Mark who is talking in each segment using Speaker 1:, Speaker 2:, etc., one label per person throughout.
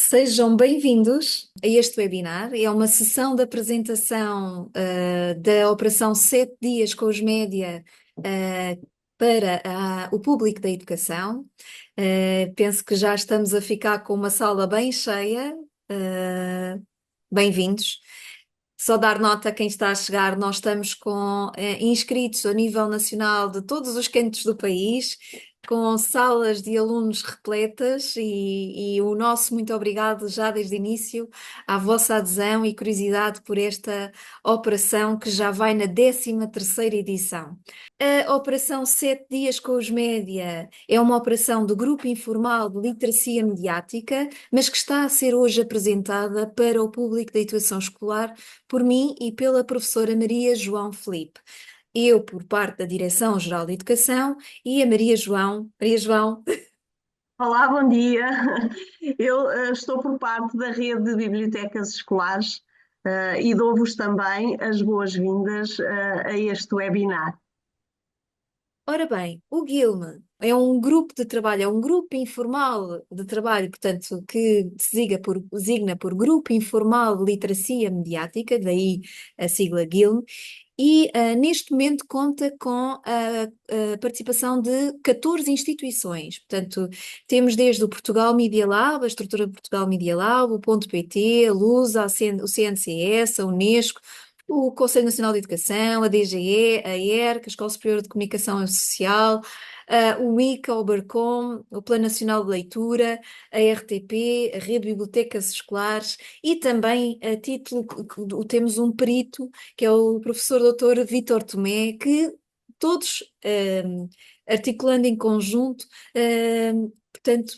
Speaker 1: Sejam bem-vindos a este webinar. É uma sessão de apresentação da Operação 7 Dias com os Média para o público da educação. Penso que já estamos a ficar com uma sala bem cheia. Uh, Bem-vindos. Só dar nota a quem está a chegar, nós estamos com inscritos a nível nacional de todos os cantos do país, com salas de alunos repletas e o nosso muito obrigado já desde o início à vossa adesão e curiosidade por esta operação que já vai na 13ª edição. A Operação 7 Dias com os Média é uma operação do Grupo Informal de Literacia Mediática, mas que está a ser hoje apresentada para o público da educação escolar por mim e pela professora Maria João Felipe. Eu por parte da Direção-Geral de Educação e a Maria João. Maria João.
Speaker 2: Olá, bom dia. Eu estou por parte da rede de bibliotecas escolares e dou-vos também as boas-vindas a este webinar.
Speaker 1: Ora bem, o GILME é um grupo de trabalho, é um grupo informal de trabalho, portanto, que designa por Grupo Informal de Literacia Mediática, daí a sigla GILME, e neste momento conta com a participação de 14 instituições. Portanto, temos desde o Portugal Media Lab, a estrutura de Portugal Media Lab, o Ponto PT, a Lusa, o CNCS, a Unesco, o Conselho Nacional de Educação, a DGE, a ERC, a Escola Superior de Comunicação Social, o ICA, o BARCOM, o Plano Nacional de Leitura, a RTP, a Rede de Bibliotecas Escolares e também, a título, temos um perito, que é o professor doutor Vítor Tomé, que todos, articulando em conjunto, portanto,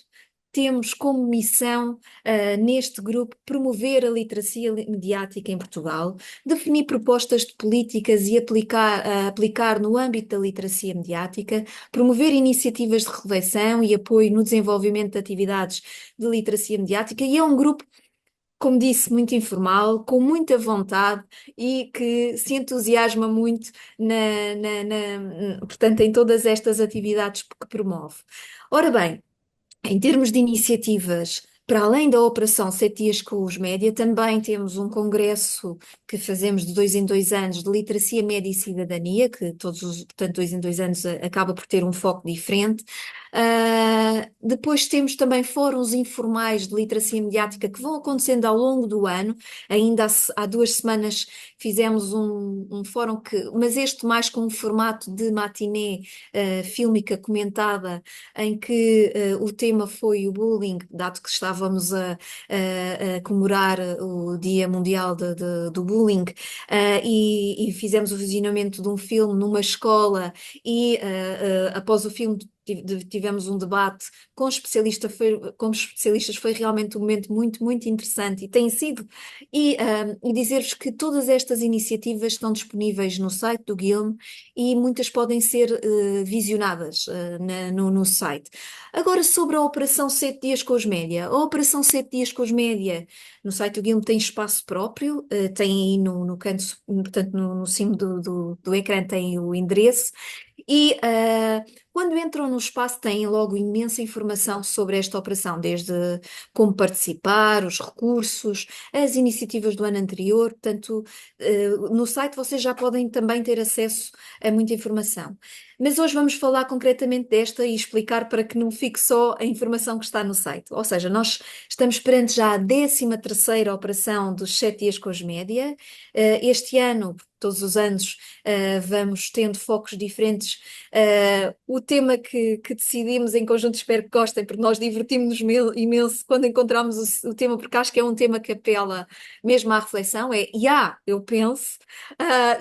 Speaker 1: temos como missão, neste grupo, promover a literacia mediática em Portugal, definir propostas de políticas e aplicar no âmbito da literacia mediática, promover iniciativas de reflexão e apoio no desenvolvimento de atividades de literacia mediática, e é um grupo, como disse, muito informal, com muita vontade e que se entusiasma muito portanto, em todas estas atividades que promove. Ora bem, em termos de iniciativas, para além da Operação 7 Dias com os Média, também temos um congresso que fazemos de 2 em 2 anos de Literacia Média e Cidadania, que portanto, 2 em 2 anos acaba por ter um foco diferente. Depois temos também fóruns informais de literacia mediática que vão acontecendo ao longo do ano. Ainda há 2 semanas fizemos um fórum mas este mais com um formato de matinê, fílmica comentada, em que o tema foi o bullying, dado que estávamos a comemorar o Dia Mundial do Bullying, e fizemos o visionamento de um filme numa escola e após o filme tivemos um debate com especialistas, foi realmente um momento muito, muito interessante e tem sido, e dizer-vos que todas estas iniciativas estão disponíveis no site do Guilherme e muitas podem ser visionadas no site. Agora, sobre a Operação 7 Dias com os Média. A Operação 7 Dias com os Média, no site do Guilherme tem espaço próprio, tem aí no canto, portanto, no cimo do ecrã tem o endereço. E quando entram no espaço têm logo imensa informação sobre esta operação, desde como participar, os recursos, as iniciativas do ano anterior. Portanto, no site vocês já podem também ter acesso a muita informação. Mas hoje vamos falar concretamente desta e explicar para que não fique só a informação que está no site. Ou seja, nós estamos perante já a 13ª operação dos 7 Dias com os Média. Este ano, todos os anos, vamos tendo focos diferentes. O tema que decidimos em conjunto, espero que gostem, porque nós divertimos-nos imenso quando encontramos o tema, porque acho que é um tema que apela mesmo à reflexão, é "Ya, eu penso",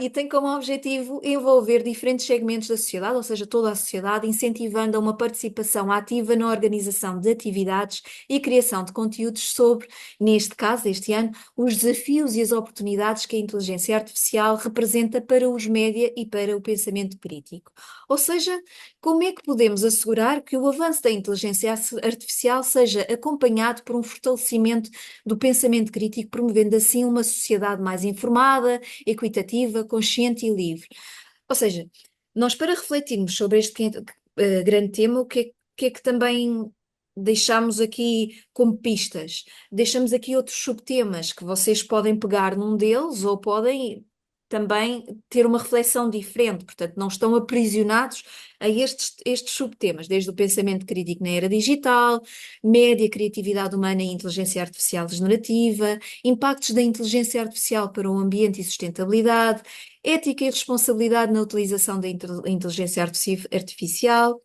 Speaker 1: e tem como objetivo envolver diferentes segmentos da sociedade, ou seja, toda a sociedade, incentivando a uma participação ativa na organização de atividades e criação de conteúdos sobre, neste caso, este ano, os desafios e as oportunidades que a inteligência artificial representa para os média e para o pensamento crítico. Ou seja, como é que podemos assegurar que o avanço da inteligência artificial seja acompanhado por um fortalecimento do pensamento crítico, promovendo assim uma sociedade mais informada, equitativa, consciente e livre? Ou seja, nós para refletirmos sobre este grande tema, o que é que também deixamos aqui como pistas, deixamos aqui outros subtemas que vocês podem pegar num deles ou podem também ter uma reflexão diferente, portanto, não estão aprisionados a estes subtemas, desde o pensamento crítico na era digital, média, criatividade humana e inteligência artificial generativa, impactos da inteligência artificial para o ambiente e sustentabilidade, ética e responsabilidade na utilização da inteligência artificial,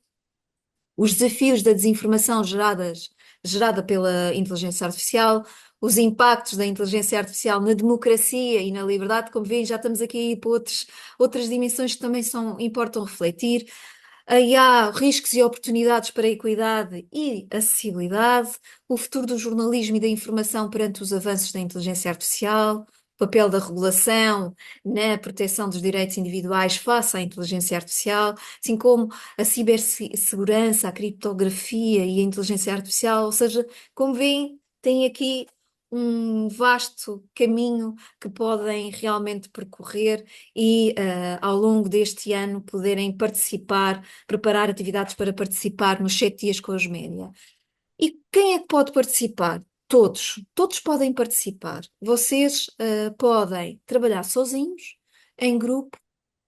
Speaker 1: os desafios da desinformação gerada pela inteligência artificial, os impactos da inteligência artificial na democracia e na liberdade, como veem, já estamos aqui para outras dimensões que também importam refletir. Aí há riscos e oportunidades para a equidade e acessibilidade, o futuro do jornalismo e da informação perante os avanços da inteligência artificial, o papel da regulação na proteção dos direitos individuais face à inteligência artificial, assim como a cibersegurança, a criptografia e a inteligência artificial, ou seja, como veem, tem aqui um vasto caminho que podem realmente percorrer e ao longo deste ano poderem participar, preparar atividades para participar nos 7 dias com os média. E quem é que pode participar? Todos podem participar. Vocês podem trabalhar sozinhos, em grupo,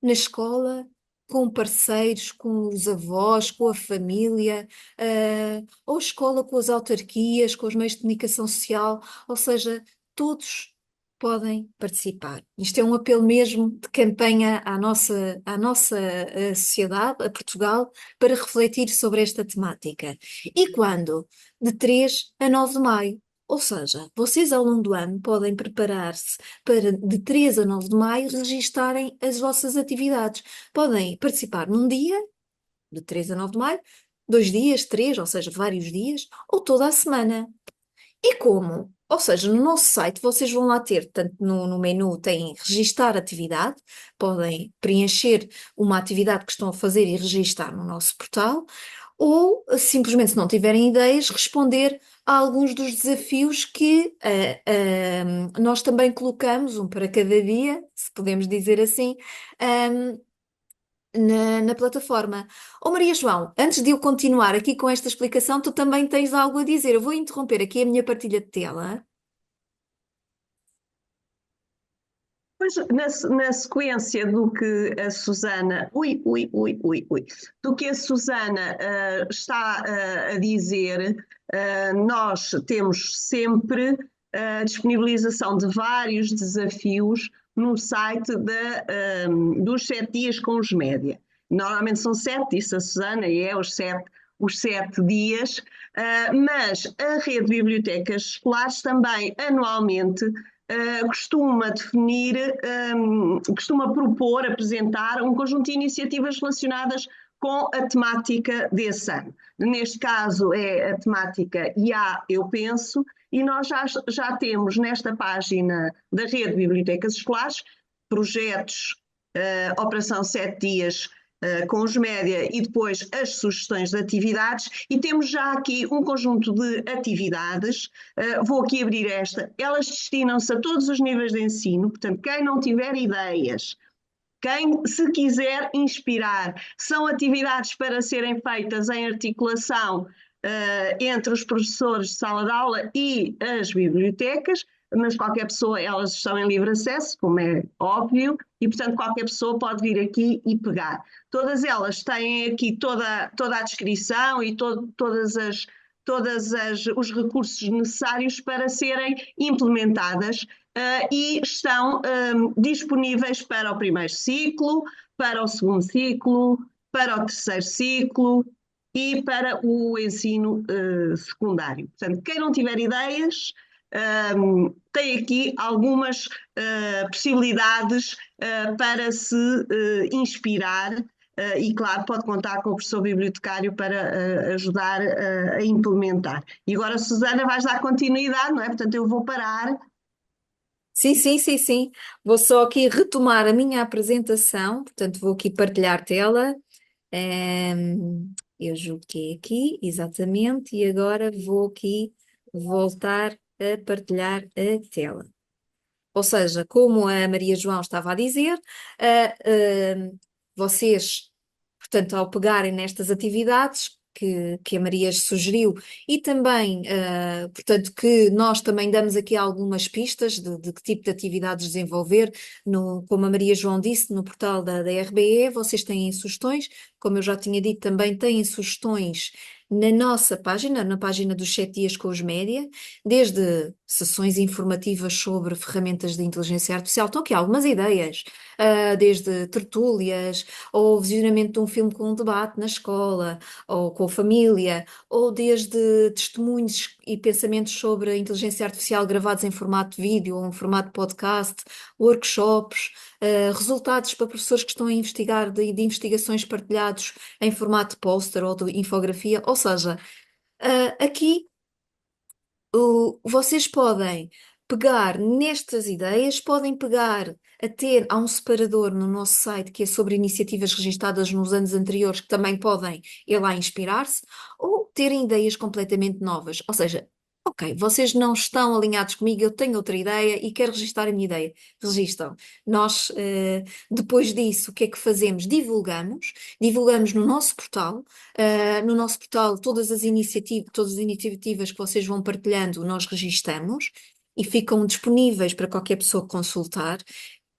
Speaker 1: na escola, com parceiros, com os avós, com a família, ou escola com as autarquias, com os meios de comunicação social, ou seja, todos podem participar. Isto é um apelo mesmo de campanha à nossa sociedade, a Portugal, para refletir sobre esta temática. E quando? De 3 a 9 de maio. Ou seja, vocês ao longo do ano podem preparar-se para, de 3 a 9 de maio, registarem as vossas atividades. Podem participar num dia, de 3 a 9 de maio, 2 dias, três, ou seja, vários dias, ou toda a semana. E como? Ou seja, no nosso site vocês vão lá ter, tanto no menu tem registar atividade, podem preencher uma atividade que estão a fazer e registar no nosso portal, ou simplesmente, se não tiverem ideias, responder a alguns dos desafios que nós também colocamos, um para cada dia, se podemos dizer assim, ah, na plataforma. Oh Maria João, antes de eu continuar aqui com esta explicação, tu também tens algo a dizer. Eu vou interromper aqui a minha partilha de tela.
Speaker 2: Pois, na sequência do que a Susana, do que a Susana está a dizer, nós temos sempre a disponibilização de vários desafios no site dos 7 dias com os média. Normalmente são 7, disse a Susana, e é os 7 dias, mas a rede de bibliotecas escolares também anualmente costuma definir, costuma propor, apresentar um conjunto de iniciativas relacionadas com a temática desse ano. Neste caso é a temática IA, eu penso, e nós já temos nesta página da Rede de Bibliotecas Escolares projetos, Operação 7 Dias, com os média e depois as sugestões de atividades, e temos já aqui um conjunto de atividades, vou aqui abrir esta, elas destinam-se a todos os níveis de ensino, portanto, quem não tiver ideias, quem se quiser inspirar, são atividades para serem feitas em articulação entre os professores de sala de aula e as bibliotecas, mas qualquer pessoa, elas estão em livre acesso, como é óbvio, e portanto qualquer pessoa pode vir aqui e pegar. Todas elas têm aqui toda a descrição e todos os recursos necessários para serem implementadas e estão disponíveis para o primeiro ciclo, para o segundo ciclo, para o terceiro ciclo e para o ensino secundário. Portanto, quem não tiver ideias, tem aqui algumas possibilidades para se inspirar e, claro, pode contar com o professor bibliotecário para ajudar a implementar. E agora, Susana, vais dar continuidade, não é? Portanto, eu vou parar.
Speaker 1: Sim, sim, sim, sim. Vou só aqui retomar a minha apresentação, portanto, vou aqui partilhar tela. Eu julgo que é aqui, exatamente, e agora vou aqui voltar a partilhar a tela. Ou seja, como a Maria João estava a dizer, vocês, portanto, ao pegarem nestas atividades, que a Maria sugeriu e também, portanto, que nós também damos aqui algumas pistas de que tipo de atividades desenvolver, como a Maria João disse, no portal da RBE, vocês têm sugestões, como eu já tinha dito, também têm sugestões na nossa página, na página dos 7 dias com os média, desde sessões informativas sobre ferramentas de inteligência artificial, estão aqui algumas ideias, desde tertúlias, ou visionamento de um filme com um debate na escola, ou com a família, ou desde testemunhos e pensamentos sobre a inteligência artificial gravados em formato de vídeo ou em formato de podcast, workshops, resultados para professores que estão a investigar de investigações partilhados em formato de póster ou de infografia, ou seja, aqui vocês podem pegar nestas ideias, podem pegar até há um separador no nosso site que é sobre iniciativas registadas nos anos anteriores que também podem ir lá inspirar-se, ou terem ideias completamente novas. Ou seja, ok, vocês não estão alinhados comigo, eu tenho outra ideia e quero registar a minha ideia. Registam. Nós, depois disso, o que é que fazemos? Divulgamos no nosso portal, todas as iniciativas que vocês vão partilhando, nós registamos e ficam disponíveis para qualquer pessoa consultar.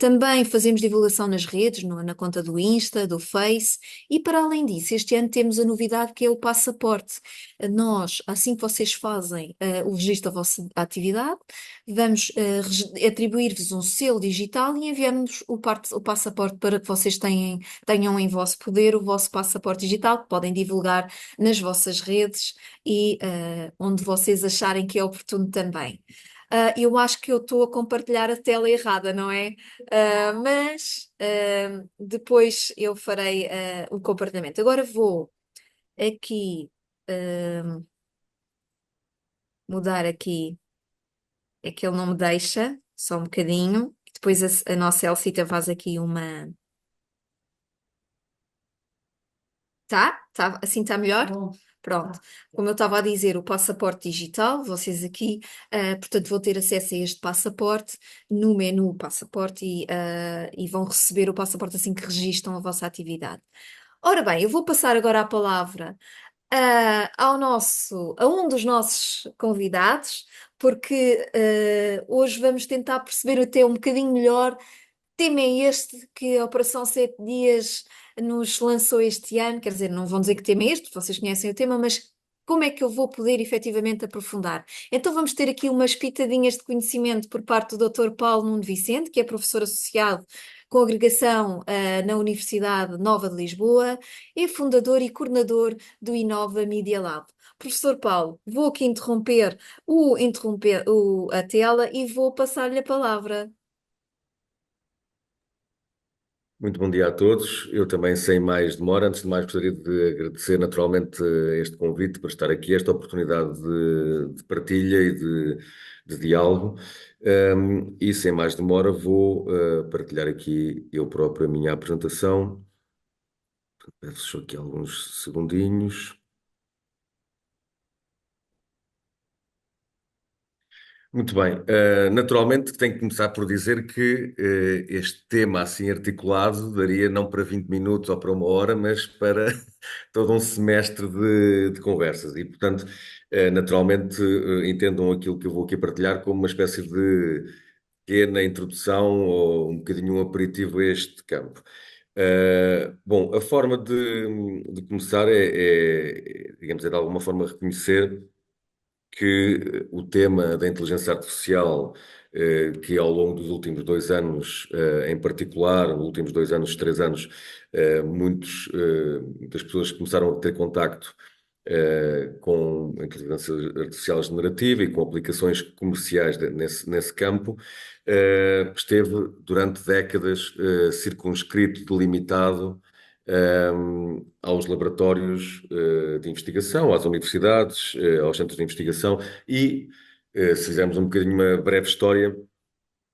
Speaker 1: Também fazemos divulgação nas redes, na conta do Insta, do Face, e para além disso, este ano temos a novidade que é o passaporte. Nós, assim que vocês fazem o registro da vossa atividade, vamos atribuir-vos um selo digital e enviamos o passaporte para que vocês tenham em vosso poder o vosso passaporte digital, que podem divulgar nas vossas redes e onde vocês acharem que é oportuno também. Eu acho que eu estou a compartilhar a tela errada, não é? Mas depois eu farei o compartilhamento. Agora vou aqui mudar aqui, é que ele não me deixa, só um bocadinho. Depois a nossa Elcita faz aqui uma. Tá? Assim está melhor?
Speaker 2: Bom,
Speaker 1: Pronto.
Speaker 2: tá.
Speaker 1: Como eu estava a dizer, o passaporte digital, vocês aqui, portanto, vão ter acesso a este passaporte no menu passaporte e vão receber o passaporte assim que registram a vossa atividade. Ora bem, eu vou passar agora a palavra a um dos nossos convidados, porque hoje vamos tentar perceber até um bocadinho melhor tema é este que a Operação 7 Dias nos lançou este ano. Quer dizer, não vão dizer que tema é este, porque vocês conhecem o tema, mas como é que eu vou poder efetivamente aprofundar? Então vamos ter aqui umas pitadinhas de conhecimento por parte do Dr. Paulo Nuno Vicente, que é professor associado com agregação na Universidade Nova de Lisboa, é fundador e coordenador do Inova Media Lab. Professor Paulo, vou aqui a tela e vou passar-lhe a palavra.
Speaker 3: Muito bom dia a todos. Eu também, sem mais demora, antes de mais gostaria de agradecer naturalmente este convite para estar aqui, esta oportunidade de partilha e de diálogo. E sem mais demora vou partilhar aqui eu próprio a minha apresentação. Peço só aqui alguns segundinhos. Muito bem. Naturalmente tenho que começar por dizer que este tema assim articulado daria não para 20 minutos ou para 1 hora, mas para todo um semestre de conversas. E, portanto, naturalmente entendam aquilo que eu vou aqui partilhar como uma espécie de pequena introdução ou um bocadinho um aperitivo a este campo. Bom, a forma de começar digamos, é de alguma forma reconhecer que o tema da inteligência artificial, que ao longo dos últimos 2 anos, em particular, nos últimos 2 anos, 3 anos, muitas pessoas começaram a ter contacto com a inteligência artificial generativa e com aplicações comerciais nesse campo, esteve durante décadas circunscrito, delimitado aos laboratórios de investigação, às universidades, aos centros de investigação e, se fizermos um bocadinho uma breve história,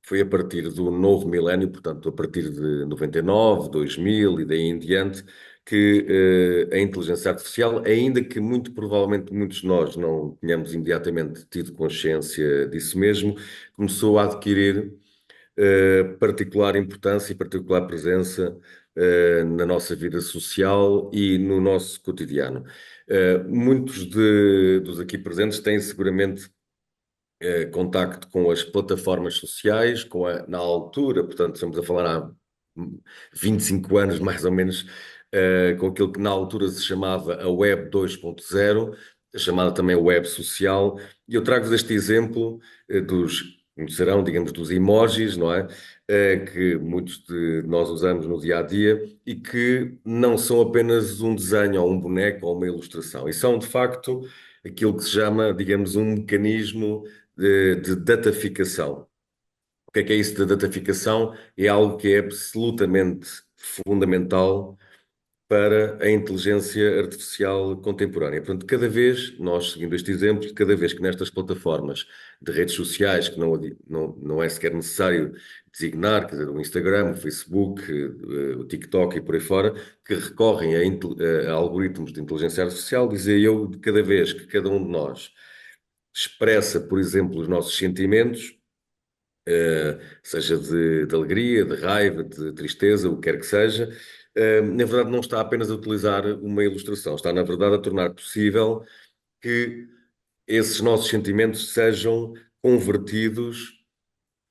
Speaker 3: foi a partir do novo milénio, portanto, a partir de 99, 2000 e daí em diante, que a inteligência artificial, ainda que muito provavelmente muitos de nós não tenhamos imediatamente tido consciência disso mesmo, começou a adquirir particular importância e particular presença na nossa vida social e no nosso cotidiano. Muitos dos aqui presentes têm seguramente contacto com as plataformas sociais, na altura, portanto, estamos a falar há 25 anos, mais ou menos, com aquilo que na altura se chamava a Web 2.0, chamada também Web Social, e eu trago-vos este exemplo como serão, digamos, dos emojis, não é? Que muitos de nós usamos no dia a dia e que não são apenas um desenho ou um boneco ou uma ilustração, e são, de facto, aquilo que se chama, digamos, um mecanismo de dataficação. O que é isso de dataficação? É algo que é absolutamente fundamental para a inteligência artificial contemporânea. Portanto, cada vez, nós seguindo este exemplo, cada vez que nestas plataformas de redes sociais, que não é sequer necessário designar, quer dizer, o Instagram, o Facebook, o TikTok e por aí fora, que recorrem a algoritmos de inteligência artificial, dizia eu, de cada vez que cada um de nós expressa, por exemplo, os nossos sentimentos, seja de alegria, de raiva, de tristeza, o que quer que seja, na verdade não está apenas a utilizar uma ilustração, está na verdade a tornar possível que esses nossos sentimentos sejam convertidos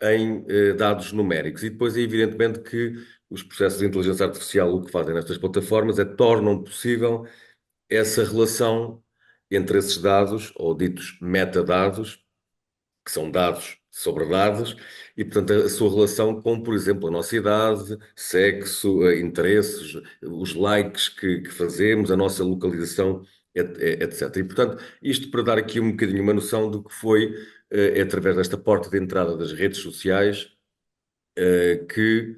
Speaker 3: em dados numéricos. E depois é evidentemente que os processos de inteligência artificial o que fazem nestas plataformas é tornam possível essa relação entre esses dados, ou ditos metadados, que são dados sobre dados, e, portanto, a sua relação com, por exemplo, a nossa idade, sexo, interesses, os likes que fazemos, a nossa localização, etc. E, portanto, isto para dar aqui um bocadinho uma noção do que foi, através desta porta de entrada das redes sociais, que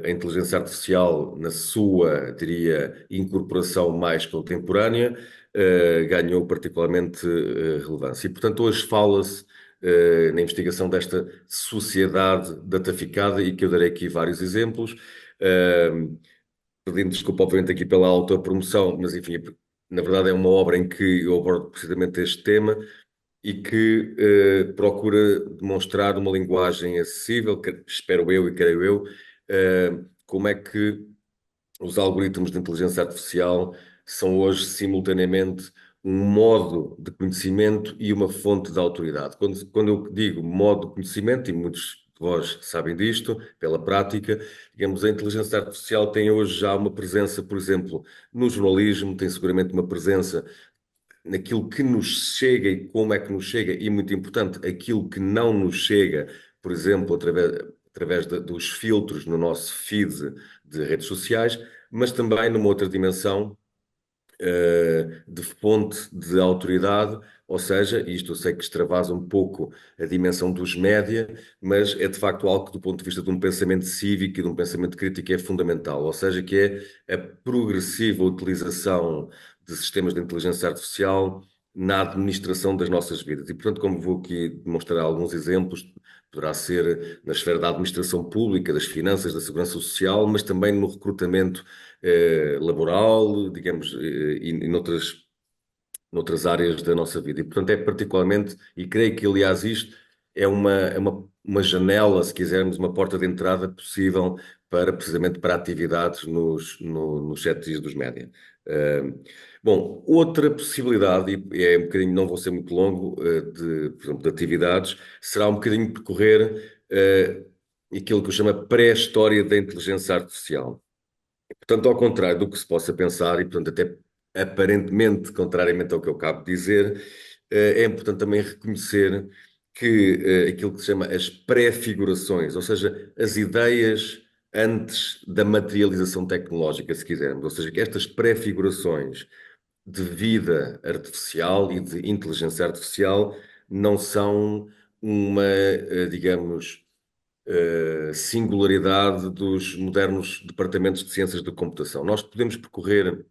Speaker 3: a inteligência artificial, na sua, diria, incorporação mais contemporânea, ganhou particularmente relevância. E, portanto, hoje fala-se na investigação desta sociedade dataficada e que eu darei aqui vários exemplos, pedindo desculpa, obviamente, aqui pela autopromoção, mas, enfim, na verdade é uma obra em que eu abordo precisamente este tema, e que procura demonstrar uma linguagem acessível, espero eu e creio eu, como é que os algoritmos de inteligência artificial são hoje simultaneamente um modo de conhecimento e uma fonte de autoridade. Quando eu digo modo de conhecimento, e muitos de vós sabem disto, pela prática, digamos, a inteligência artificial tem hoje já uma presença, por exemplo, no jornalismo, tem seguramente uma presença naquilo que nos chega e como é que nos chega, e muito importante, aquilo que não nos chega, por exemplo, através dos filtros no nosso feed de redes sociais, mas também numa outra dimensão, de fonte de autoridade, ou seja, isto eu sei que extravasa um pouco a dimensão dos média, mas é de facto algo que, do ponto de vista de um pensamento cívico e de um pensamento crítico, é fundamental, ou seja, que é a progressiva utilização de sistemas de inteligência artificial na administração das nossas vidas. E, portanto, como vou aqui demonstrar alguns exemplos, poderá ser na esfera da administração pública, das finanças, da segurança social, mas também no recrutamento laboral, digamos, e noutras áreas da nossa vida. E, portanto, é particularmente, e creio que, aliás, isto é uma janela, se quisermos, uma porta de entrada possível precisamente para atividades nos setores dos média. Bom, outra possibilidade, e é um bocadinho, não vou ser muito longo, por exemplo, de atividades, será um bocadinho percorrer aquilo que eu chamo a pré-história da inteligência artificial. Portanto, ao contrário do que se possa pensar, e portanto até aparentemente, contrariamente ao que eu acabo de dizer, é importante também reconhecer que aquilo que se chama as pré-figurações, ou seja, as ideias antes da materialização tecnológica, se quisermos, ou seja, que estas pré-figurações de vida artificial e de inteligência artificial não são digamos, singularidade dos modernos departamentos de ciências da computação. Nós podemos percorrer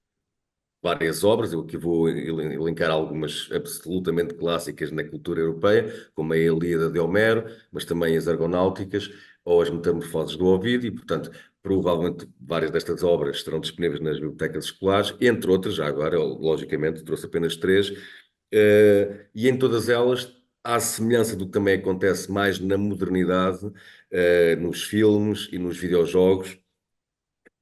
Speaker 3: várias obras, eu aqui vou elencar algumas absolutamente clássicas na cultura europeia, como a Ilíada de Homero, mas também as Argonáuticas ou as Metamorfoses do Ovídio, e, portanto, provavelmente várias destas obras estarão disponíveis nas bibliotecas escolares, entre outras, já agora, eu, logicamente, trouxe apenas três, e em todas elas, à semelhança do que também acontece mais na modernidade, nos filmes e nos videojogos,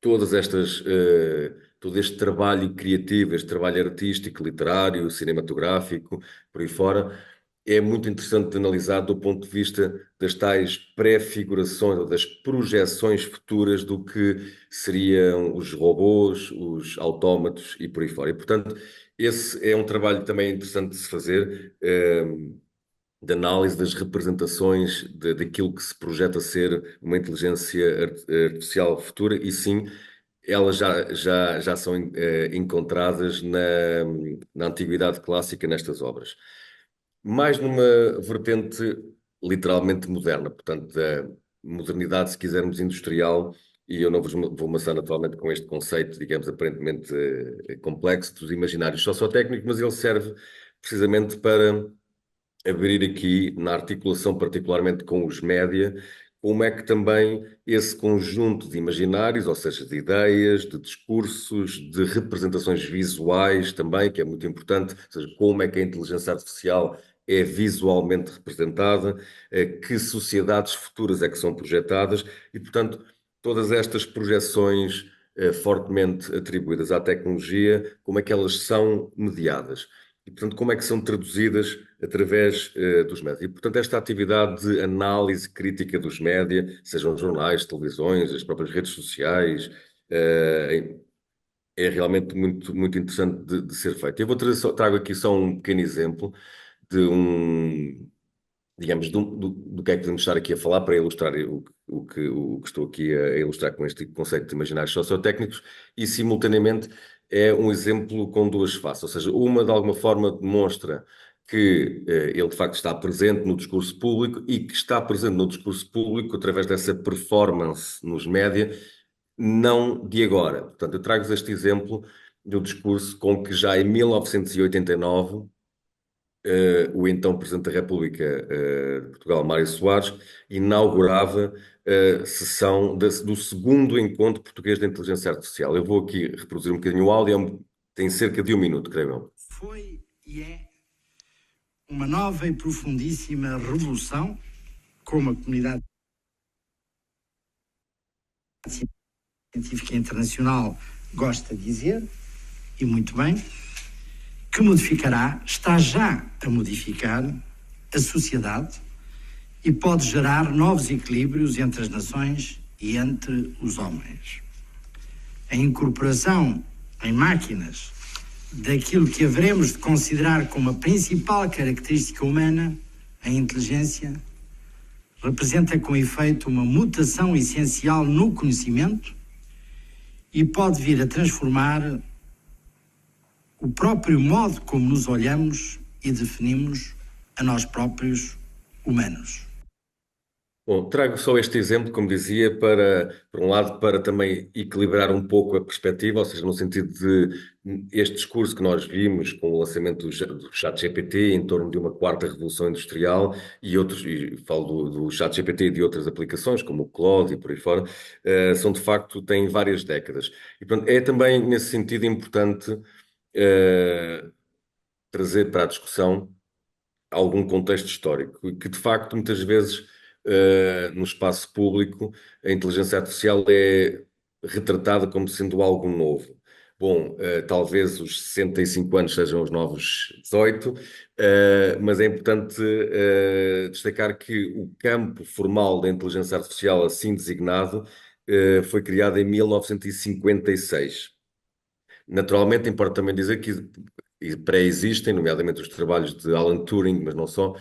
Speaker 3: todo este trabalho criativo, este trabalho artístico, literário, cinematográfico, por aí fora, é muito interessante de analisar do ponto de vista das tais pré-figurações ou das projeções futuras do que seriam os robôs, os autómatos e por aí fora. E, portanto, esse é um trabalho também interessante de se fazer, de análise das representações daquilo que se projeta ser uma inteligência artificial futura, e sim, elas já são encontradas na Antiguidade Clássica nestas obras. Mais numa vertente literalmente moderna, portanto, da modernidade, se quisermos, industrial, e eu não vou maçar naturalmente com este conceito, digamos, aparentemente complexo dos imaginários sociotécnicos, mas ele serve precisamente para abrir aqui na articulação, particularmente com os média, como é que também esse conjunto de imaginários, ou seja, de ideias, de discursos, de representações visuais também, que é muito importante, ou seja, como é que a inteligência artificial é visualmente representada, que sociedades futuras é que são projetadas, e, portanto, todas estas projeções fortemente atribuídas à tecnologia, como é que elas são mediadas? E, portanto, como é que são traduzidas através dos médias? E, portanto, esta atividade de análise crítica dos média, sejam jornais, televisões, as próprias redes sociais, é realmente muito, muito interessante de ser feita. Eu trago aqui só um pequeno exemplo de digamos, do que é que podemos estar aqui a falar para ilustrar o que estou aqui a ilustrar com este conceito de imaginários sociotécnicos, e simultaneamente é um exemplo com duas faces, ou seja, uma de alguma forma demonstra que ele de facto está presente no discurso público e que está presente no discurso público através dessa performance nos média, não de agora. Portanto, eu trago-vos este exemplo do discurso com que já em 1989 o então Presidente da República de Portugal, Mário Soares, inaugurava a sessão do segundo encontro português de inteligência artificial. Eu vou aqui reproduzir um bocadinho o áudio, tem cerca de 1 minuto, creio eu.
Speaker 4: Foi e é uma nova e profundíssima revolução, como a comunidade científica internacional gosta de dizer, e muito bem, que modificará, está já a modificar a sociedade e pode gerar novos equilíbrios entre as nações e entre os homens. A incorporação em máquinas daquilo que haveremos de considerar como a principal característica humana, a inteligência, representa com efeito uma mutação essencial no conhecimento e pode vir a transformar o próprio modo como nos olhamos e definimos a nós próprios humanos.
Speaker 3: Bom, trago só este exemplo, como dizia, por um lado, para também equilibrar um pouco a perspectiva, ou seja, no sentido de este discurso que nós vimos com o lançamento do ChatGPT em torno de uma quarta revolução industrial e outros, e falo do ChatGPT e de outras aplicações, como o Claude e por aí fora, são de facto, têm várias décadas. E, portanto, é também, nesse sentido, importante trazer para a discussão algum contexto histórico, que de facto muitas vezes no espaço público a inteligência artificial é retratada como sendo algo novo. Bom, talvez os 65 anos sejam os novos 18, mas é importante destacar que o campo formal da inteligência artificial, assim designado, foi criado em 1956. Naturalmente, importa também dizer que pré-existem, nomeadamente os trabalhos de Alan Turing, mas não só,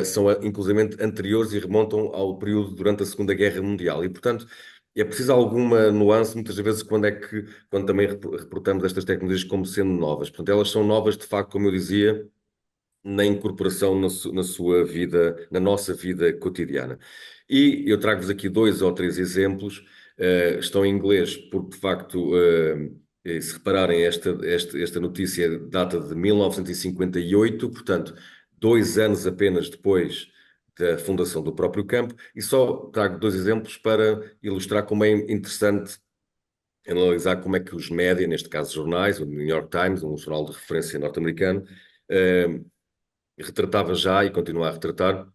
Speaker 3: são inclusivamente anteriores e remontam ao período durante a Segunda Guerra Mundial. E, portanto, é preciso alguma nuance, muitas vezes, quando também reportamos estas tecnologias como sendo novas. Portanto, elas são novas, de facto, como eu dizia, na incorporação na sua vida, na nossa vida cotidiana. E eu trago-vos aqui 2 ou 3 exemplos, estão em inglês, porque, de facto, se repararem, esta notícia data de 1958, portanto, 2 anos apenas depois da fundação do próprio campo, e só trago 2 exemplos para ilustrar como é interessante analisar como é que os média, neste caso jornais, o New York Times, um jornal de referência norte-americano, retratava já e continua a retratar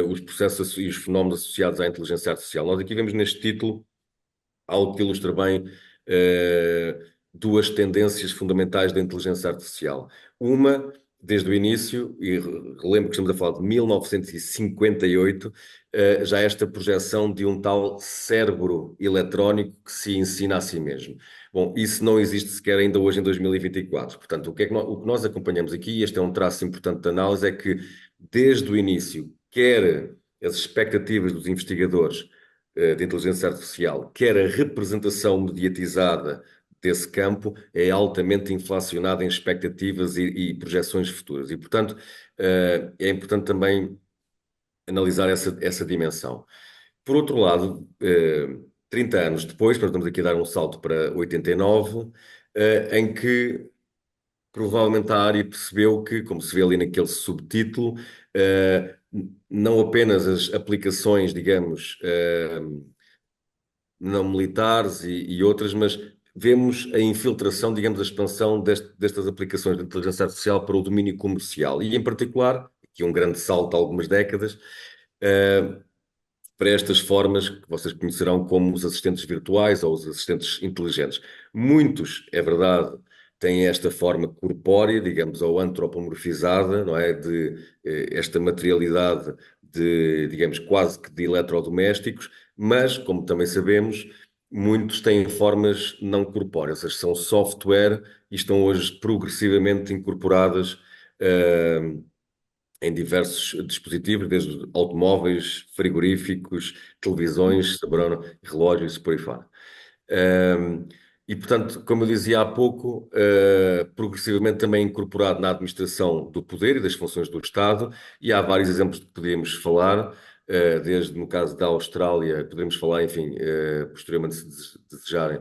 Speaker 3: os processos e os fenómenos associados à inteligência artificial. Nós aqui vemos neste título algo que ilustra bem duas tendências fundamentais da inteligência artificial. Uma, desde o início, e relembro que estamos a falar de 1958, já esta projeção de um tal cérebro eletrónico que se ensina a si mesmo. Bom, isso não existe sequer ainda hoje em 2024. Portanto, o que nós acompanhamos aqui, e este é um traço importante de análise, é que desde o início, quer as expectativas dos investigadores de inteligência artificial, quer a representação mediatizada desse campo, é altamente inflacionada em expectativas e projeções futuras. E, portanto, é importante também analisar essa dimensão. Por outro lado, 30 anos depois, nós estamos aqui a dar um salto para 89, em que provavelmente a área percebeu que, como se vê ali naquele subtítulo, não apenas as aplicações, digamos, não militares e outras, mas vemos a infiltração, digamos, a expansão destas aplicações de inteligência artificial para o domínio comercial e, em particular, aqui um grande salto há algumas décadas, para estas formas que vocês conhecerão como os assistentes virtuais ou os assistentes inteligentes. Muitos, é verdade, têm esta forma corpórea, digamos, ou antropomorfizada, não é? De esta materialidade de, digamos, quase que de eletrodomésticos, mas, como também sabemos, muitos têm formas não corpóreas, ou seja, são software e estão hoje progressivamente incorporadas em diversos dispositivos, desde automóveis, frigoríficos, televisões, relógios e por aí fora. E, portanto, como eu dizia há pouco, progressivamente também incorporado na administração do poder e das funções do Estado, e há vários exemplos que podemos falar, desde no caso da Austrália, podemos falar, enfim, posteriormente, se desejarem,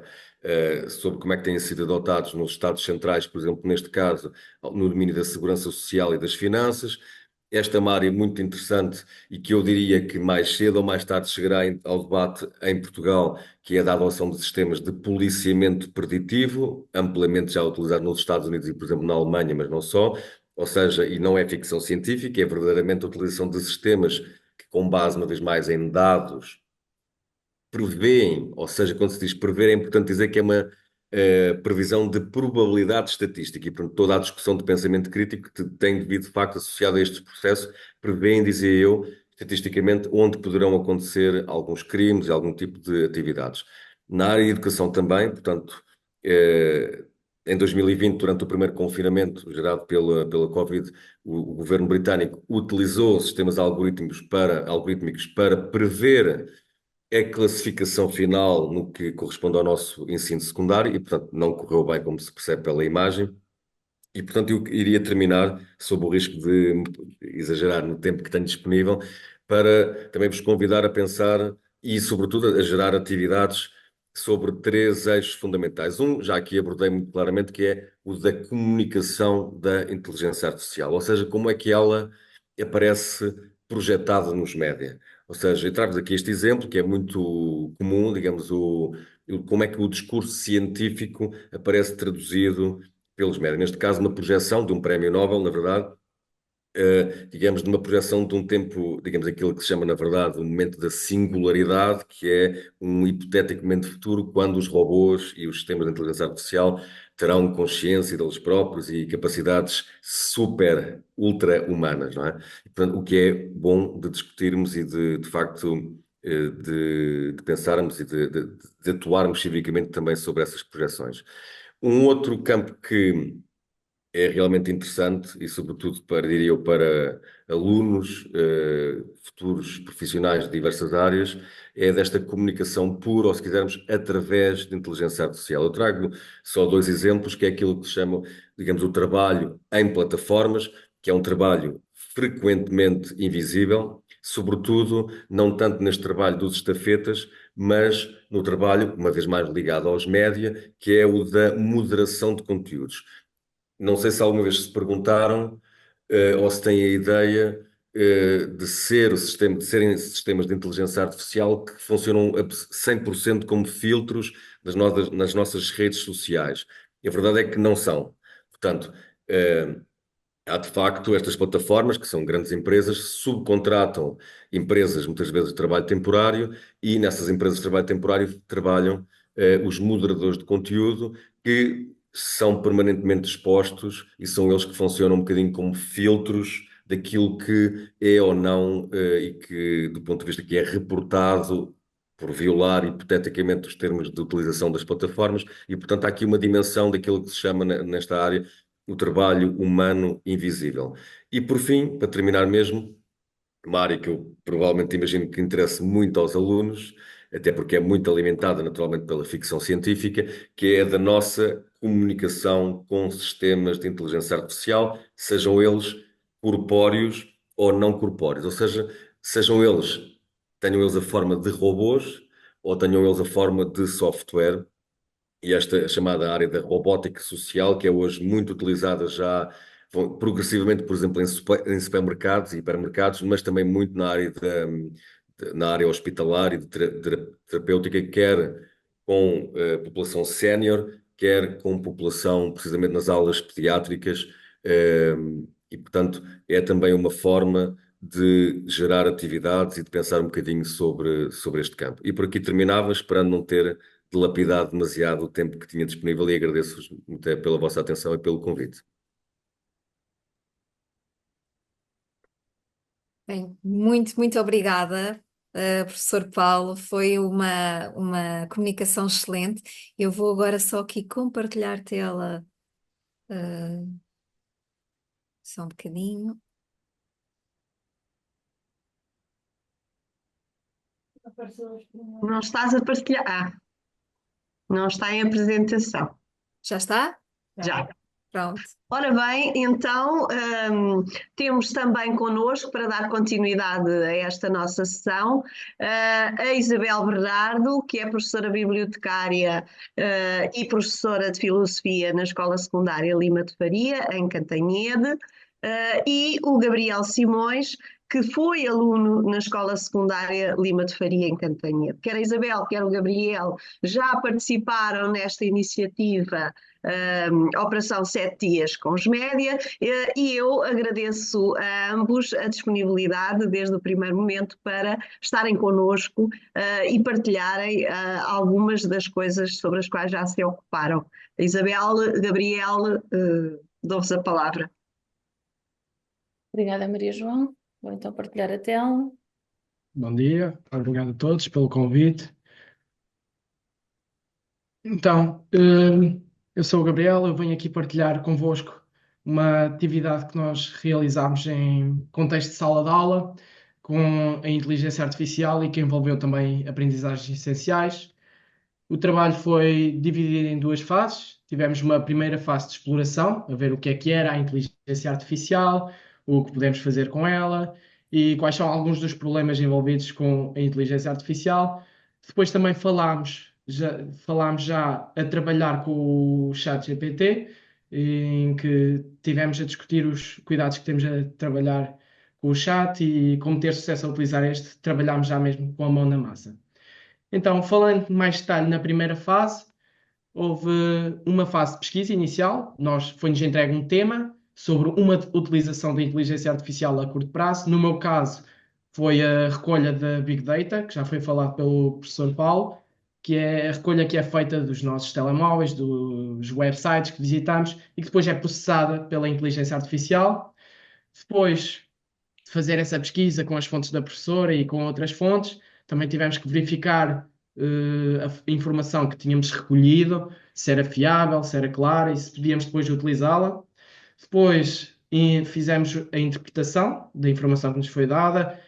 Speaker 3: sobre como é que têm sido adotados nos Estados centrais, por exemplo, neste caso, no domínio da segurança social e das finanças. Esta é uma área muito interessante e que eu diria que mais cedo ou mais tarde chegará ao debate em Portugal, que é da adoção de sistemas de policiamento preditivo, amplamente já utilizado nos Estados Unidos e, por exemplo, na Alemanha, mas não só. Ou seja, e não é ficção científica, é verdadeiramente a utilização de sistemas que, com base, uma vez mais, em dados, prevêem, ou seja, quando se diz prever, é importante dizer que é uma previsão de probabilidade estatística e, portanto, toda a discussão de pensamento crítico que tem devido, de facto, associado a este processo, prevêem, dizia eu, estatisticamente, onde poderão acontecer alguns crimes e algum tipo de atividades. Na área de educação também, portanto, em 2020, durante o primeiro confinamento gerado pela Covid, o governo britânico utilizou sistemas algorítmicos para prever a classificação final no que corresponde ao nosso ensino secundário e, portanto, não correu bem, como se percebe pela imagem. E, portanto, eu iria terminar, sob o risco de exagerar no tempo que tenho disponível, para também vos convidar a pensar e, sobretudo, a gerar atividades sobre três eixos fundamentais. Um, já aqui abordei muito claramente, que é o da comunicação da inteligência artificial, ou seja, como é que ela aparece projetada nos média. Ou seja, eu trago aqui este exemplo, que é muito comum, digamos, como é que o discurso científico aparece traduzido pelos média. Neste caso, uma projeção de um prémio Nobel, na verdade, digamos, de uma projeção de um tempo, digamos, aquilo que se chama, na verdade, o momento da singularidade, que é um hipotético momento futuro, quando os robôs e os sistemas de inteligência artificial terão consciência deles próprios e capacidades super, ultra-humanas, não é? E, portanto, o que é bom de discutirmos e de facto, de pensarmos e de atuarmos civicamente também sobre essas projeções. Um outro campo que é realmente interessante e, sobretudo, diria eu, para alunos, futuros profissionais de diversas áreas, é desta comunicação pura, ou se quisermos, através de inteligência artificial. Eu trago só dois exemplos, que é aquilo que se chama, digamos, o trabalho em plataformas, que é um trabalho frequentemente invisível, sobretudo, não tanto neste trabalho dos estafetas, mas no trabalho, uma vez mais ligado aos média, que é o da moderação de conteúdos. Não sei se alguma vez se perguntaram, ou se têm a ideia, de serem sistemas de inteligência artificial que funcionam a 100% como filtros nas nossas redes sociais. E a verdade é que não são. Portanto, há de facto estas plataformas, que são grandes empresas, subcontratam empresas, muitas vezes de trabalho temporário, e nessas empresas de trabalho temporário trabalham os moderadores de conteúdo, que são permanentemente expostos e são eles que funcionam um bocadinho como filtros daquilo que é ou não, e que, do ponto de vista que é reportado por violar hipoteticamente os termos de utilização das plataformas, e portanto há aqui uma dimensão daquilo que se chama nesta área o trabalho humano invisível. E por fim, para terminar mesmo, uma área que eu provavelmente imagino que interessa muito aos alunos, até porque é muito alimentada naturalmente pela ficção científica, que é a da nossa comunicação com sistemas de inteligência artificial, sejam eles corpóreos ou não corpóreos, ou seja, sejam eles, tenham eles a forma de robôs ou tenham eles a forma de software. E esta chamada área da robótica social, que é hoje muito utilizada já progressivamente, por exemplo, em supermercados e hipermercados, mas também muito na área, na área hospitalar e terapêutica, quer com população sénior, quer com população precisamente nas aulas pediátricas, e portanto é também uma forma de gerar atividades e de pensar um bocadinho sobre este campo. E por aqui terminava, esperando não ter dilapidado demasiado o tempo que tinha disponível, e agradeço-vos muito pela vossa atenção e pelo convite.
Speaker 1: Bem, muito obrigada, professor Paulo. Foi uma comunicação excelente. Eu vou agora só aqui compartilhar tela, só um bocadinho.
Speaker 2: Não estás a partilhar. Não está em apresentação.
Speaker 1: Já está?
Speaker 2: Já.
Speaker 1: Pronto.
Speaker 2: Ora bem, então temos também connosco, para dar continuidade a esta nossa sessão, a Isabel Bernardo, que é professora bibliotecária e professora de filosofia na Escola Secundária Lima de Faria, em Cantanhede, e o Gabriel Simões, que foi aluno na Escola Secundária Lima de Faria, em Cantanhede. Quer a Isabel, quer o Gabriel já participaram nesta iniciativa Operação 7 Dias com os média, e eu agradeço a ambos a disponibilidade desde o primeiro momento para estarem connosco e partilharem algumas das coisas sobre as quais já se ocuparam. Isabel, Gabriel, dou-vos a palavra.
Speaker 5: Obrigada, Maria João. Vou então partilhar a tela.
Speaker 6: Bom dia, obrigado a todos pelo convite. Então, eu sou o Gabriel, eu venho aqui partilhar convosco uma atividade que nós realizámos em contexto de sala de aula, com a inteligência artificial e que envolveu também aprendizagens essenciais. O trabalho foi dividido em duas fases. Tivemos uma primeira fase de exploração, a ver o que era a inteligência artificial, o que podemos fazer com ela e quais são alguns dos problemas envolvidos com a inteligência artificial. Depois também falámos já a trabalhar com o ChatGPT, em que tivemos a discutir os cuidados que temos a trabalhar com o chat e como ter sucesso a utilizar este, trabalhámos já mesmo com a mão na massa. Então, falando de mais detalhe na primeira fase, houve uma fase de pesquisa inicial, foi-nos entregue um tema sobre uma utilização da inteligência artificial a curto prazo. No meu caso, foi a recolha da Big Data, que já foi falado pelo professor Paulo, que é a recolha que é feita dos nossos telemóveis, dos websites que visitamos e que depois é processada pela inteligência artificial. Depois de fazer essa pesquisa com as fontes da professora e com outras fontes, também tivemos que verificar a informação que tínhamos recolhido, se era fiável, se era clara e se podíamos depois utilizá-la. Depois fizemos a interpretação da informação que nos foi dada,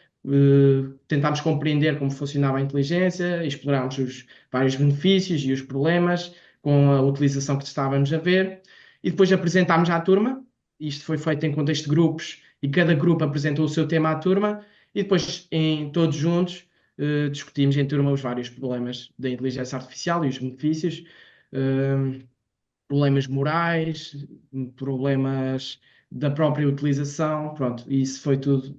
Speaker 6: tentámos compreender como funcionava a inteligência, explorámos os vários benefícios e os problemas com a utilização que estávamos a ver e depois apresentámos à turma. Isto foi feito em contexto de grupos e cada grupo apresentou o seu tema à turma e depois, todos juntos, discutimos em turma os vários problemas da inteligência artificial e os benefícios, problemas morais, problemas da própria utilização, pronto, e isso foi tudo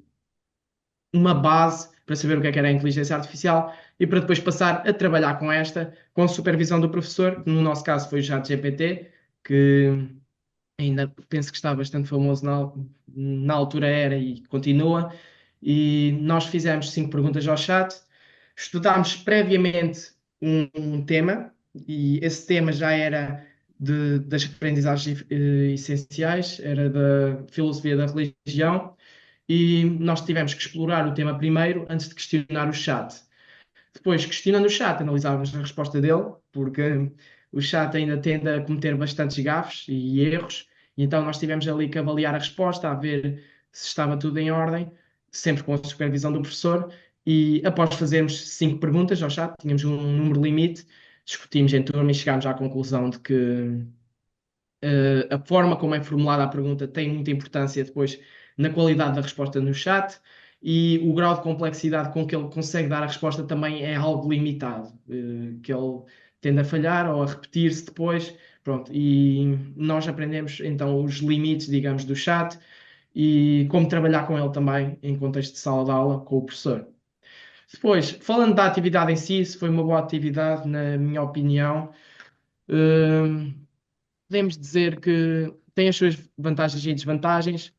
Speaker 6: uma base para saber o que era a inteligência artificial e para depois passar a trabalhar com esta, com a supervisão do professor, que no nosso caso foi o ChatGPT, que ainda penso que está bastante famoso na altura era e continua, e nós fizemos 5 perguntas ao chat, estudámos previamente um tema e esse tema já era das aprendizagens essenciais, era da filosofia da religião, e nós tivemos que explorar o tema primeiro antes de questionar o chat. Depois, questionando o chat, analisávamos a resposta dele, porque o chat ainda tende a cometer bastantes gafes e erros, e então nós tivemos ali que avaliar a resposta, a ver se estava tudo em ordem, sempre com a supervisão do professor, e após fazermos 5 perguntas ao chat, tínhamos um número limite, discutimos em turma e chegámos à conclusão de que a forma como é formulada a pergunta tem muita importância depois na qualidade da resposta no chat e o grau de complexidade com que ele consegue dar a resposta também é algo limitado, que ele tende a falhar ou a repetir-se depois. Pronto, e nós aprendemos então os limites, digamos, do chat e como trabalhar com ele também em contexto de sala de aula com o professor. Depois, falando da atividade em si, se foi uma boa atividade, na minha opinião, eh, podemos dizer que tem as suas vantagens e desvantagens.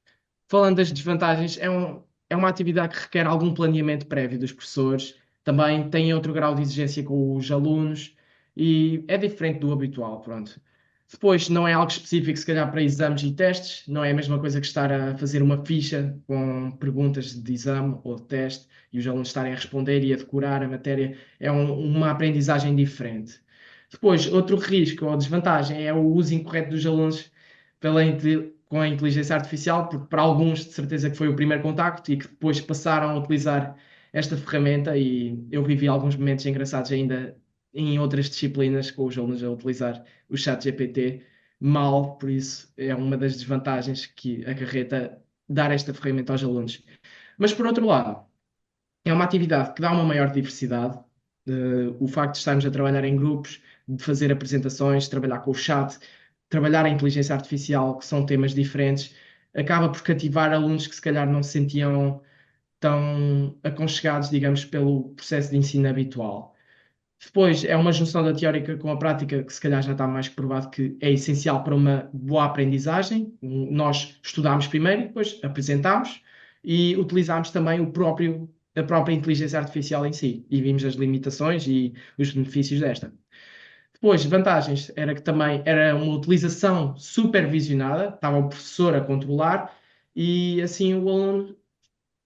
Speaker 6: Falando das desvantagens, é uma atividade que requer algum planeamento prévio dos professores, também tem outro grau de exigência com os alunos e é diferente do habitual, pronto. Depois, não é algo específico, se calhar, para exames e testes, não é a mesma coisa que estar a fazer uma ficha com perguntas de exame ou de teste e os alunos estarem a responder e a decorar a matéria, é uma aprendizagem diferente. Depois, outro risco ou desvantagem é o uso incorreto dos alunos com a inteligência artificial, porque para alguns de certeza que foi o primeiro contacto e que depois passaram a utilizar esta ferramenta e eu vivi alguns momentos engraçados ainda em outras disciplinas com os alunos a utilizar o chat GPT mal, por isso é uma das desvantagens que acarreta dar esta ferramenta aos alunos. Mas por outro lado, é uma atividade que dá uma maior diversidade. O facto de estarmos a trabalhar em grupos, de fazer apresentações, trabalhar com o chat, trabalhar a inteligência artificial, que são temas diferentes, acaba por cativar alunos que se calhar não se sentiam tão aconchegados, digamos, pelo processo de ensino habitual. Depois, é uma junção da teórica com a prática que se calhar já está mais que provado que é essencial para uma boa aprendizagem. Nós estudámos primeiro e depois apresentámos e utilizámos também a própria inteligência artificial em si e vimos as limitações e os benefícios desta. Depois, vantagens era que também era uma utilização supervisionada, estava o professor a controlar e assim o aluno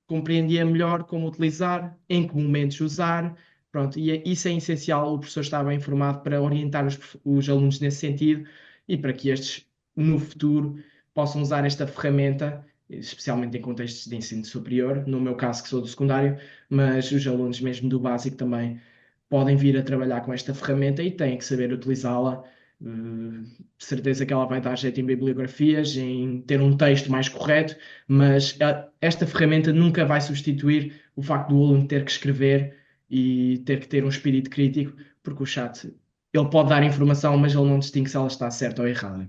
Speaker 6: compreendia melhor como utilizar, em que momentos usar, pronto, e isso é essencial, o professor estava informado para orientar os alunos nesse sentido e para que estes, no futuro, possam usar esta ferramenta, especialmente em contextos de ensino superior, no meu caso que sou do secundário, mas os alunos mesmo do básico também podem vir a trabalhar com esta ferramenta e têm que saber utilizá-la. De certeza que ela vai dar jeito em bibliografias, em ter um texto mais correto, mas esta ferramenta nunca vai substituir o facto do aluno ter que escrever e ter que ter um espírito crítico, porque o chat ele pode dar informação, mas ele não distingue se ela está certa ou errada.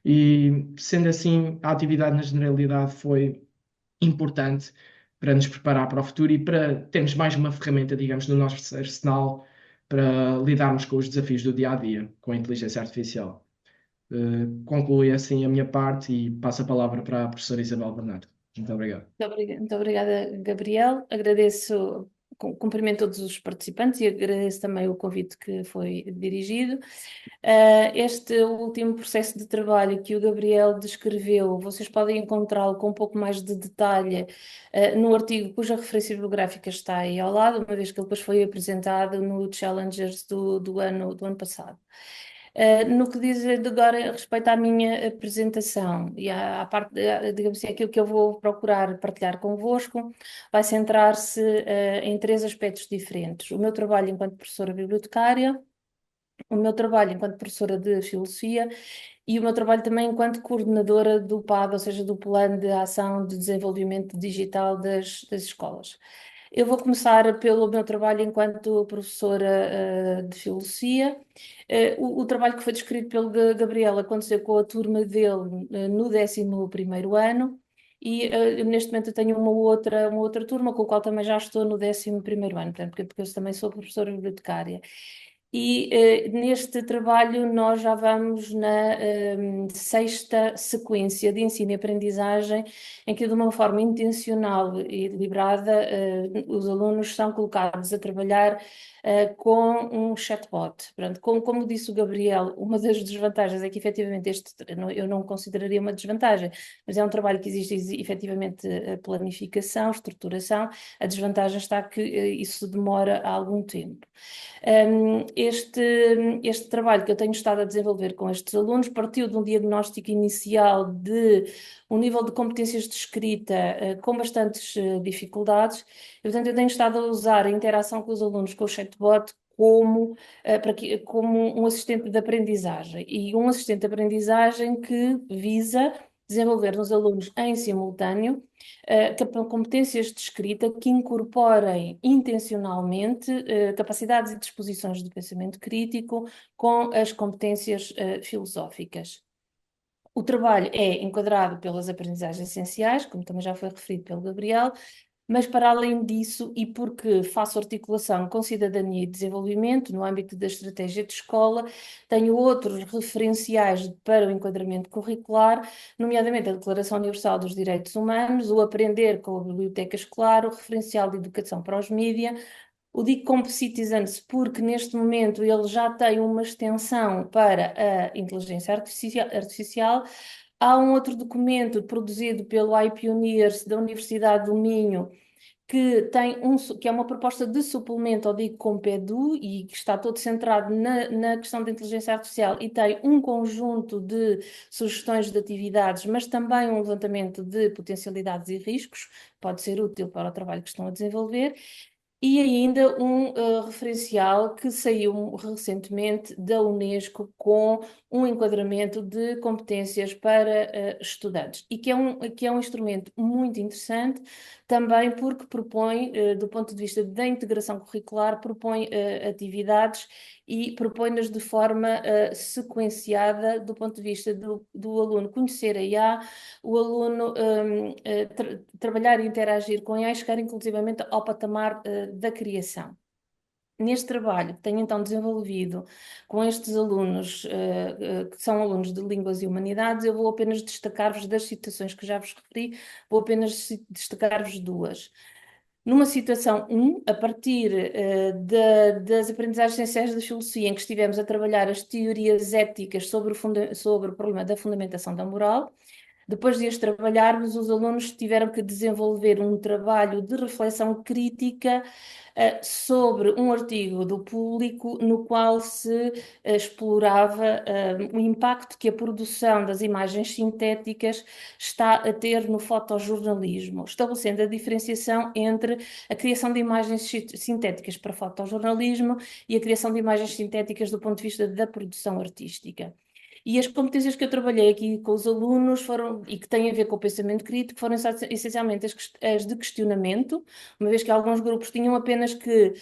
Speaker 6: E sendo assim, a atividade na generalidade foi importante para nos preparar para o futuro e para termos mais uma ferramenta, digamos, no nosso arsenal para lidarmos com os desafios do dia a dia com a inteligência artificial. Conclui assim a minha parte e passo a palavra para a professora Isabel Bernardo. Muito obrigado.
Speaker 5: Muito obrigada, Gabriel. Agradeço, cumprimento todos os participantes e agradeço também o convite que foi dirigido. Este último processo de trabalho que o Gabriel descreveu, vocês podem encontrá-lo com um pouco mais de detalhe no artigo cuja referência bibliográfica está aí ao lado, uma vez que ele depois foi apresentado no Challengers do ano passado. No que diz agora a respeito à minha apresentação e à parte, digamos assim, aquilo que eu vou procurar partilhar convosco, vai centrar-se em 3 aspectos diferentes. O meu trabalho enquanto professora bibliotecária, o meu trabalho enquanto professora de filosofia e o meu trabalho também enquanto coordenadora do PAD, ou seja, do Plano de Ação de Desenvolvimento Digital das escolas. Eu vou começar pelo meu trabalho enquanto professora de filosofia. O trabalho que foi descrito pelo Gabriel aconteceu com a turma dele no 11º ano e neste momento eu tenho uma outra turma com a qual também já estou no 11º ano, portanto, porque eu também sou professora bibliotecária. E neste trabalho nós já vamos na sexta sequência de ensino e aprendizagem, em que de uma forma intencional e deliberada os alunos são colocados a trabalhar com um chatbot. Pronto, como disse o Gabriel, uma das desvantagens é que efetivamente eu não consideraria uma desvantagem, mas é um trabalho que existe efetivamente planificação, estruturação. A desvantagem está que isso demora algum tempo. Este trabalho que eu tenho estado a desenvolver com estes alunos partiu de um diagnóstico inicial de um nível de competências de escrita com bastantes dificuldades. Portanto, eu tenho estado a usar a interação com os alunos, com o chatbot, como um assistente de aprendizagem. E um assistente de aprendizagem que visa desenvolver nos alunos em simultâneo competências de escrita que incorporem intencionalmente capacidades e disposições de pensamento crítico com as competências filosóficas. O trabalho é enquadrado pelas aprendizagens essenciais, como também já foi referido pelo Gabriel, mas para além disso, e porque faço articulação com cidadania e desenvolvimento no âmbito da estratégia de escola, tenho outros referenciais para o enquadramento curricular, nomeadamente a Declaração Universal dos Direitos Humanos, o Aprender com a Biblioteca Escolar, o Referencial de Educação para os Mídia, o DICOMP Citizens, porque neste momento ele já tem uma extensão para a inteligência artificial. Há um outro documento produzido pelo iPioneers da Universidade do Minho, que é uma proposta de suplemento ao DICOMP Edu e que está todo centrado na questão da inteligência artificial e tem um conjunto de sugestões de atividades, mas também um levantamento de potencialidades e riscos, pode ser útil para o trabalho que estão a desenvolver. E ainda um referencial que saiu recentemente da Unesco com um enquadramento de competências para estudantes e que é um instrumento muito interessante também porque propõe, do ponto de vista da integração curricular, propõe atividades e propõe-nas de forma sequenciada do ponto de vista do aluno conhecer a IA, o aluno trabalhar e interagir com a IA e chegar inclusivamente ao patamar da criação. Neste trabalho que tenho então desenvolvido com estes alunos, que são alunos de Línguas e Humanidades, eu vou apenas destacar-vos das situações que já vos referi, vou apenas destacar-vos duas. Numa situação 1, a partir das aprendizagens essenciais da filosofia, em que estivemos a trabalhar as teorias éticas sobre o problema da fundamentação da moral, depois de as trabalharmos, os alunos tiveram que desenvolver um trabalho de reflexão crítica sobre um artigo do Público no qual se explorava o impacto que a produção das imagens sintéticas está a ter no fotojornalismo, estabelecendo a diferenciação entre a criação de imagens sintéticas para fotojornalismo e a criação de imagens sintéticas do ponto de vista da produção artística. E as competências que eu trabalhei aqui com os alunos foram, e que têm a ver com o pensamento crítico, foram essencialmente as de questionamento, uma vez que alguns grupos tinham apenas que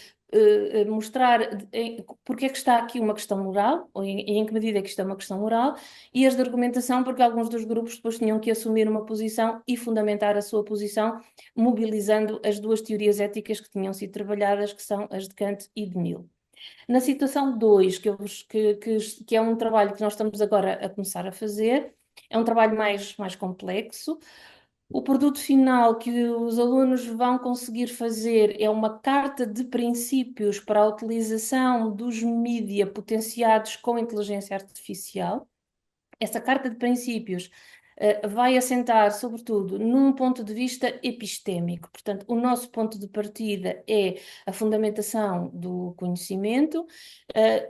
Speaker 5: mostrar porque é que está aqui uma questão moral, ou em que medida é que isto é uma questão moral, e as de argumentação, porque alguns dos grupos depois tinham que assumir uma posição e fundamentar a sua posição, mobilizando as duas teorias éticas que tinham sido trabalhadas, que são as de Kant e de Mill. Na situação 2, que é um trabalho que nós estamos agora a começar a fazer, é um trabalho mais complexo. O produto final que os alunos vão conseguir fazer é uma carta de princípios para a utilização dos mídia potenciados com inteligência artificial. Essa carta de princípios vai assentar, sobretudo, num ponto de vista epistémico. Portanto, o nosso ponto de partida é a fundamentação do conhecimento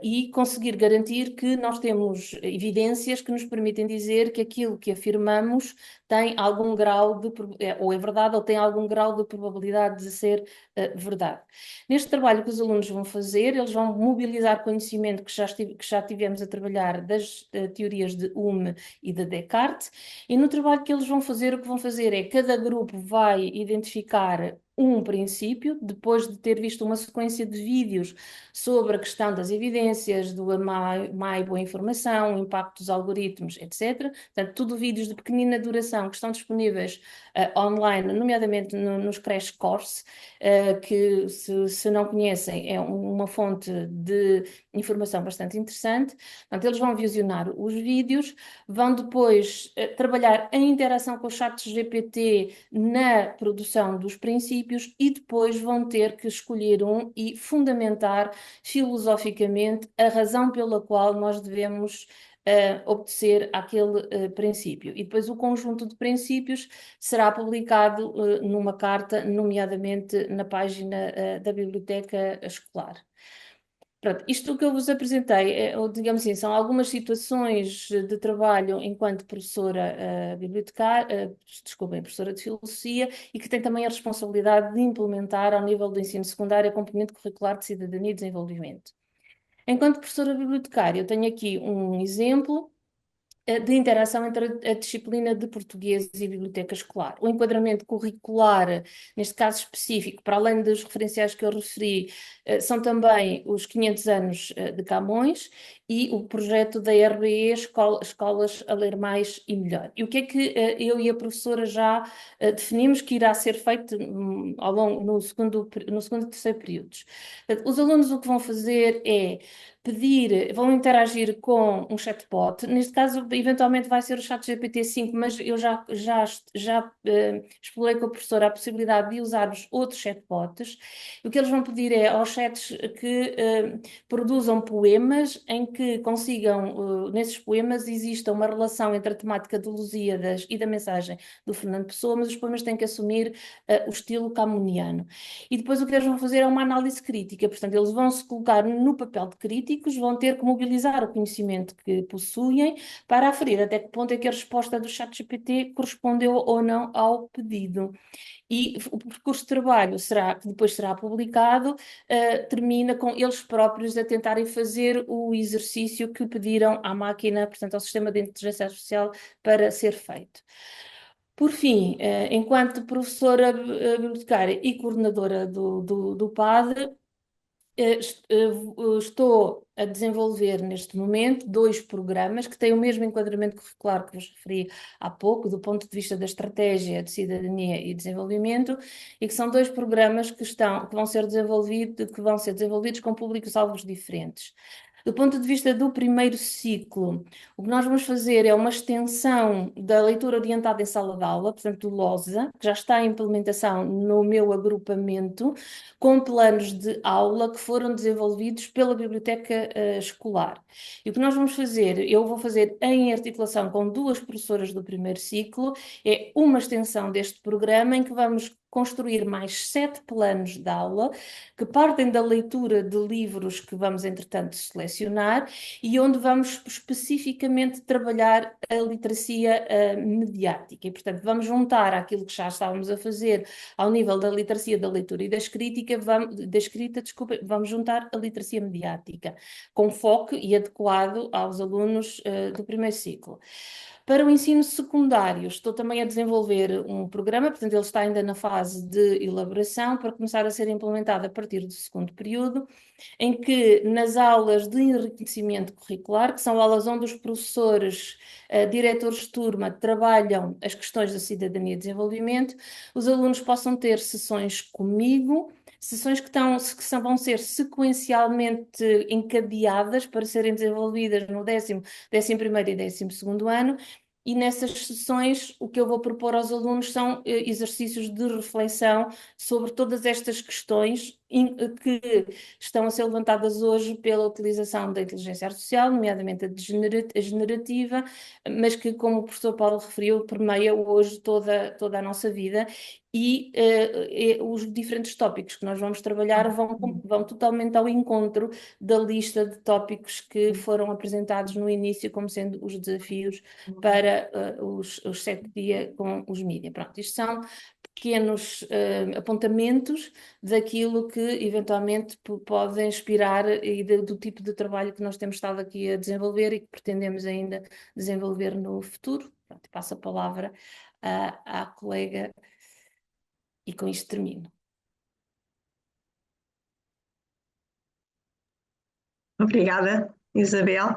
Speaker 5: e conseguir garantir que nós temos evidências que nos permitem dizer que aquilo que afirmamos tem algum grau de, ou é verdade, ou tem algum grau de probabilidade de ser verdade. Neste trabalho que os alunos vão fazer, eles vão mobilizar conhecimento que já tivemos a trabalhar das teorias de Hume e de Descartes, e no trabalho que eles vão fazer, o que vão fazer é cada grupo vai identificar um princípio, depois de ter visto uma sequência de vídeos sobre a questão das evidências, do má e boa informação, o impacto dos algoritmos, etc. Portanto, tudo vídeos de pequenina duração que estão disponíveis online, nomeadamente nos Crash Course, que, se não conhecem, é uma fonte de informação bastante interessante. Portanto, eles vão visionar os vídeos, vão depois trabalhar a interação com o ChatGPT na produção dos princípios e depois vão ter que escolher um e fundamentar filosoficamente a razão pela qual nós devemos obedecer àquele princípio. E depois o conjunto de princípios será publicado numa carta, nomeadamente na página da biblioteca escolar. Pronto, isto que eu vos apresentei, ou digamos assim, são algumas situações de trabalho enquanto professora bibliotecária, desculpem, professora de filosofia, e que tem também a responsabilidade de implementar ao nível do ensino secundário a componente curricular de cidadania e desenvolvimento. Enquanto professora bibliotecária, eu tenho aqui um exemplo de interação entre a disciplina de português e biblioteca escolar. O enquadramento curricular, neste caso específico, para além dos referenciais que eu referi, são também os 500 anos de Camões e o projeto da RBE, Escolas a Ler Mais e Melhor. E o que é que eu e a professora já definimos que irá ser feito ao longo, no segundo e terceiro períodos? Os alunos o que vão fazer é vão interagir com um chatbot, neste caso eventualmente vai ser o ChatGPT 5, mas eu já explorei com a professora a possibilidade de usar os outros chatbots. O que eles vão pedir é aos chats que produzam poemas em que consigam, nesses poemas exista uma relação entre a temática de Lusíadas e da mensagem do Fernando Pessoa, mas os poemas têm que assumir o estilo camoniano. E depois o que eles vão fazer é uma análise crítica, portanto eles vão se colocar no papel de críticos, vão ter que mobilizar o conhecimento que possuem para aferir até que ponto é que a resposta do ChatGPT correspondeu ou não ao pedido. E o percurso de trabalho que depois será publicado, termina com eles próprios a tentarem fazer o exercício que pediram à máquina, portanto ao sistema de inteligência artificial, para ser feito. Por fim, enquanto professora bibliotecária e coordenadora do PAD, estou a desenvolver neste momento 2 programas que têm o mesmo enquadramento curricular que vos referi há pouco, do ponto de vista da estratégia de cidadania e desenvolvimento, e que são 2 programas que vão ser desenvolvidos com públicos-alvos diferentes. Do ponto de vista do primeiro ciclo, o que nós vamos fazer é uma extensão da leitura orientada em sala de aula, portanto, do LOSA, que já está em implementação no meu agrupamento, com planos de aula que foram desenvolvidos pela biblioteca escolar. E o que nós vamos fazer, eu vou fazer em articulação com 2 professoras do primeiro ciclo, é uma extensão deste programa em que vamos construir mais 7 planos de aula que partem da leitura de livros que vamos, entretanto, selecionar e onde vamos especificamente trabalhar a literacia mediática. E, portanto, vamos juntar aquilo que já estávamos a fazer ao nível da literacia, da leitura e da escrita, vamos juntar a literacia mediática, com foco e adequado aos alunos do primeiro ciclo. Para o ensino secundário, estou também a desenvolver um programa, portanto, ele está ainda na fase de elaboração, para começar a ser implementado a partir do segundo período, em que nas aulas de enriquecimento curricular, que são aulas onde os professores, diretores de turma, trabalham as questões da cidadania e desenvolvimento, os alunos possam ter sessões comigo, sessões que vão ser sequencialmente encadeadas para serem desenvolvidas no 11º e 12º ano, e nessas sessões o que eu vou propor aos alunos são exercícios de reflexão sobre todas estas questões que estão a ser levantadas hoje pela utilização da inteligência artificial, nomeadamente a generativa, mas que, como o professor Paulo referiu, permeia hoje toda a nossa vida. E os diferentes tópicos que nós vamos trabalhar vão totalmente ao encontro da lista de tópicos que foram apresentados no início como sendo os desafios para os 7 dias com os mídias. Pronto, isto são pequenos apontamentos daquilo que eventualmente pode inspirar e do tipo de trabalho que nós temos estado aqui a desenvolver e que pretendemos ainda desenvolver no futuro. Pronto, passo a palavra à colega e com isto termino.
Speaker 2: Obrigada, Isabel.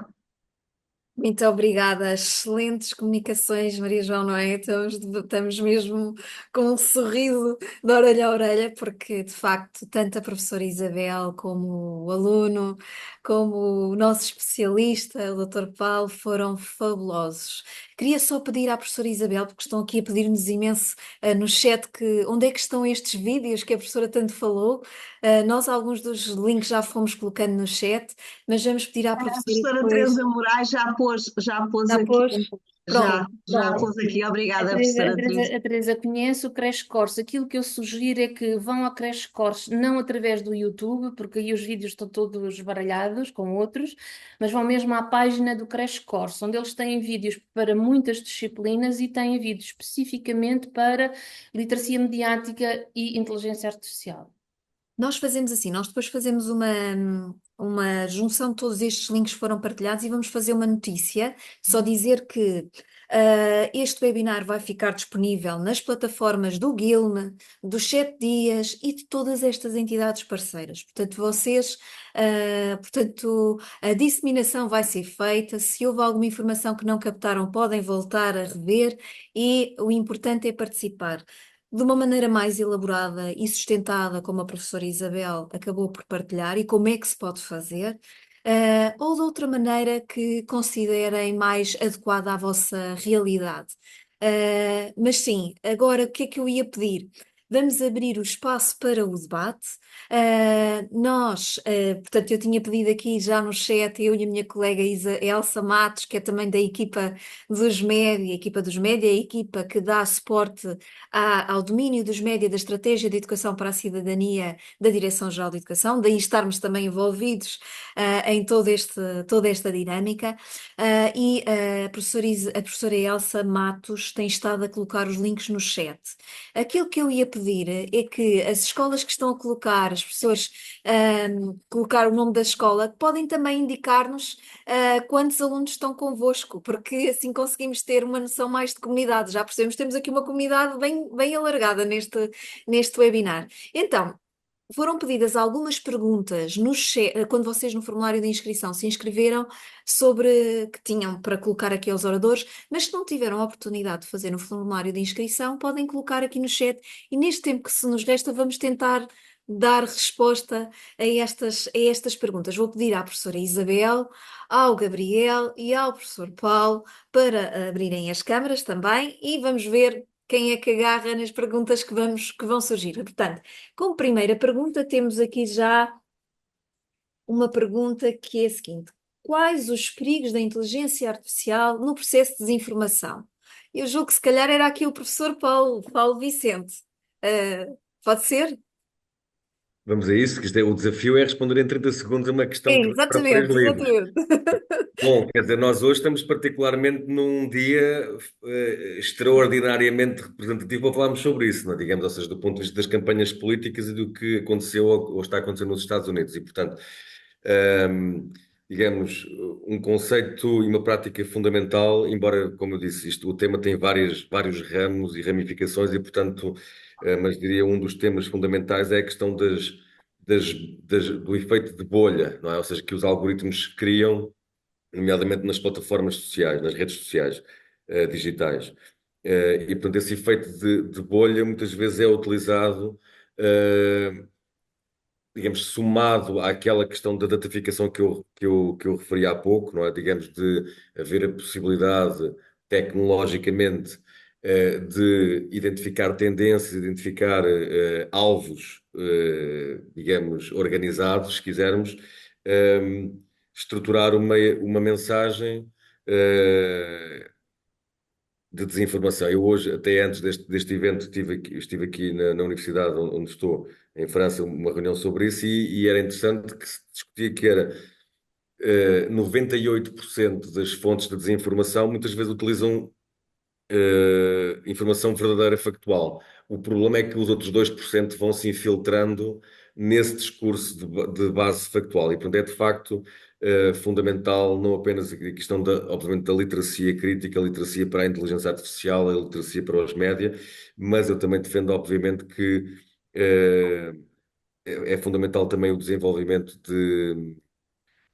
Speaker 1: Muito obrigada, excelentes comunicações, Maria João, não é? Estamos mesmo com um sorriso de orelha a orelha, porque de facto, tanto a professora Isabel, como o aluno, como o nosso especialista, o Dr. Paulo, foram fabulosos. Queria só pedir à professora Isabel, porque estão aqui a pedir-nos imenso no chat, que onde é que estão estes vídeos que a professora tanto falou? Nós, alguns dos links já fomos colocando no chat, mas vamos pedir à
Speaker 2: A
Speaker 1: professora
Speaker 2: professora
Speaker 1: depois.
Speaker 2: Teresa Moraes já pôs
Speaker 1: Já
Speaker 2: aqui,
Speaker 1: pôs?
Speaker 2: já,
Speaker 1: Pronto,
Speaker 2: já
Speaker 1: pronto.
Speaker 2: pôs aqui.
Speaker 5: A
Speaker 2: Obrigada,
Speaker 5: Teresa, a
Speaker 2: professora
Speaker 5: Teresa-
Speaker 2: Teresa.
Speaker 5: a Teresa conhece o Crash Course. Aquilo que eu sugiro é que vão ao Crash Course não através do YouTube, porque aí os vídeos estão todos baralhados com outros, mas vão mesmo à página do Crash Course, onde eles têm vídeos para muitas disciplinas e têm vídeos especificamente para literacia mediática e inteligência artificial.
Speaker 1: Nós fazemos assim, nós depois fazemos uma junção de todos estes links que foram partilhados e vamos fazer uma notícia, só dizer que este webinar vai ficar disponível nas plataformas do Guilme, dos 7 dias e de todas estas entidades parceiras. Portanto, portanto, a disseminação vai ser feita. Se houve alguma informação que não captaram, podem voltar a rever e o importante é participar de uma maneira mais elaborada e sustentada, como a professora Isabel acabou por partilhar, e como é que se pode fazer, ou de outra maneira que considerem mais adequada à vossa realidade. Mas sim, agora o que é que eu ia pedir? Vamos abrir o espaço para o debate. Portanto, eu tinha pedido aqui já no chat, eu e a minha colega Elsa Matos, que é também da equipa dos média, a equipa dos média, a equipa que dá suporte ao domínio dos média da Estratégia de Educação para a Cidadania da Direção-Geral de Educação, daí estarmos também envolvidos em toda esta dinâmica. A professora Elsa Matos tem estado a colocar os links no chat. Aquilo que eu ia pedir é que as escolas que estão a colocar, as pessoas colocar o nome da escola, podem também indicar-nos quantos alunos estão convosco, porque assim conseguimos ter uma noção mais de comunidade. Já percebemos, temos aqui uma comunidade bem alargada neste webinar. Então, foram pedidas algumas perguntas quando vocês no formulário de inscrição se inscreveram sobre que tinham para colocar aqui aos oradores, mas se não tiveram a oportunidade de fazer no formulário de inscrição, podem colocar aqui no chat e neste tempo que se nos resta vamos tentar dar resposta a estas perguntas. Vou pedir à professora Isabel, ao Gabriel e ao professor Paulo para abrirem as câmaras também e vamos ver quem é que agarra nas perguntas que vão surgir. Portanto, como primeira pergunta, temos aqui já uma pergunta que é a seguinte: quais os perigos da inteligência artificial no processo de desinformação? Eu julgo que se calhar era aqui o professor Paulo Vicente. Pode ser?
Speaker 3: Vamos a isso, que o desafio é responder em 30 segundos a uma questão
Speaker 1: É,
Speaker 3: que para três
Speaker 1: exatamente,
Speaker 3: livros.
Speaker 1: exatamente.
Speaker 3: Bom, quer dizer, nós hoje estamos particularmente num dia extraordinariamente representativo para falarmos sobre isso, não é? Digamos, ou seja, do ponto de vista das campanhas políticas e do que aconteceu ou está acontecendo nos Estados Unidos. E, portanto, ehm, digamos, um conceito e uma prática fundamental, embora, como eu disse, o tema tem vários ramos e ramificações e, portanto, mas diria um dos temas fundamentais é a questão das, do efeito de bolha, não é? Ou seja, que os algoritmos criam nomeadamente nas plataformas sociais, nas redes sociais, digitais. E, portanto, esse efeito de bolha muitas vezes é utilizado, digamos, somado àquela questão da dataficação que eu referi há pouco, não é? Digamos, de haver a possibilidade, tecnologicamente, de identificar tendências, identificar alvos, digamos, organizados, se quisermos, estruturar uma mensagem de desinformação. Eu hoje, até antes deste evento, estive aqui na universidade onde estou, em França, uma reunião sobre isso e era interessante que se discutia que era 98% das fontes de desinformação muitas vezes utilizam informação verdadeira factual. O problema é que os outros 2% vão se infiltrando nesse discurso de base factual. E, portanto, é de facto fundamental não apenas a questão, obviamente, da literacia crítica, a literacia para a inteligência artificial, a literacia para os média, mas eu também defendo, obviamente, que é fundamental também o desenvolvimento de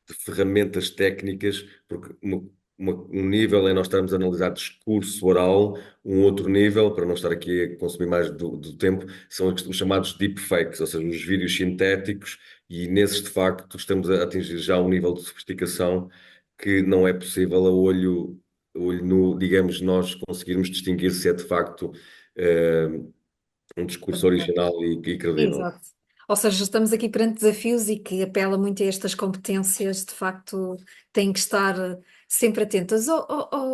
Speaker 3: de ferramentas técnicas, porque um nível é nós estarmos a analisar discurso oral, um outro nível, para não estar aqui a consumir mais do tempo, são os chamados deepfakes, ou seja, os vídeos sintéticos, e nesses, de facto, estamos a atingir já um nível de sofisticação que não é possível a olho nu, digamos, nós conseguirmos distinguir se é de facto um discurso original e credível.
Speaker 1: Exato. Ou seja, estamos aqui perante desafios e que apela muito a estas competências, de facto, têm que estar sempre atentas.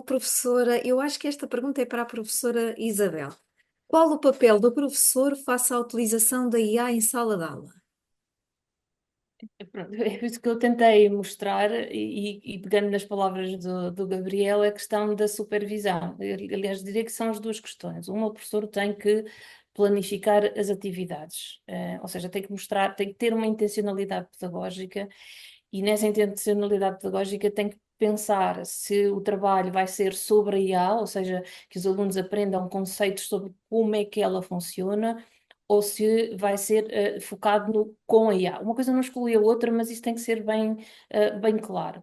Speaker 1: Professora, eu acho que esta pergunta é para a professora Isabel. Qual o papel do professor face à utilização da IA em sala de aula?
Speaker 5: Pronto, é isso que eu tentei mostrar e pegando nas palavras do Gabriel, a questão da supervisão. Aliás, diria que são as duas questões. Uma, o professor tem que planificar as atividades, ou seja, tem que mostrar, tem que ter uma intencionalidade pedagógica e nessa intencionalidade pedagógica tem que pensar se o trabalho vai ser sobre a IA, ou seja, que os alunos aprendam conceitos sobre como é que ela funciona, ou se vai ser focado com a IA. Uma coisa não exclui a outra, mas isso tem que ser bem claro.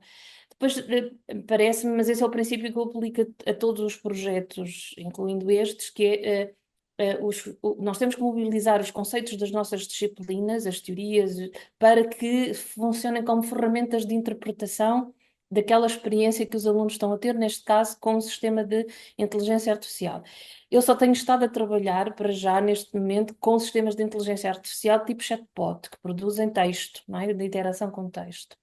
Speaker 5: Depois, parece-me, mas esse é o princípio que eu aplico a todos os projetos, incluindo estes, que é nós temos que mobilizar os conceitos das nossas disciplinas, as teorias, para que funcionem como ferramentas de interpretação daquela experiência que os alunos estão a ter, neste caso, com o sistema de inteligência artificial. Eu só tenho estado a trabalhar, para já, neste momento, com sistemas de inteligência artificial tipo chatbot, que produzem texto, não é? De interação com texto.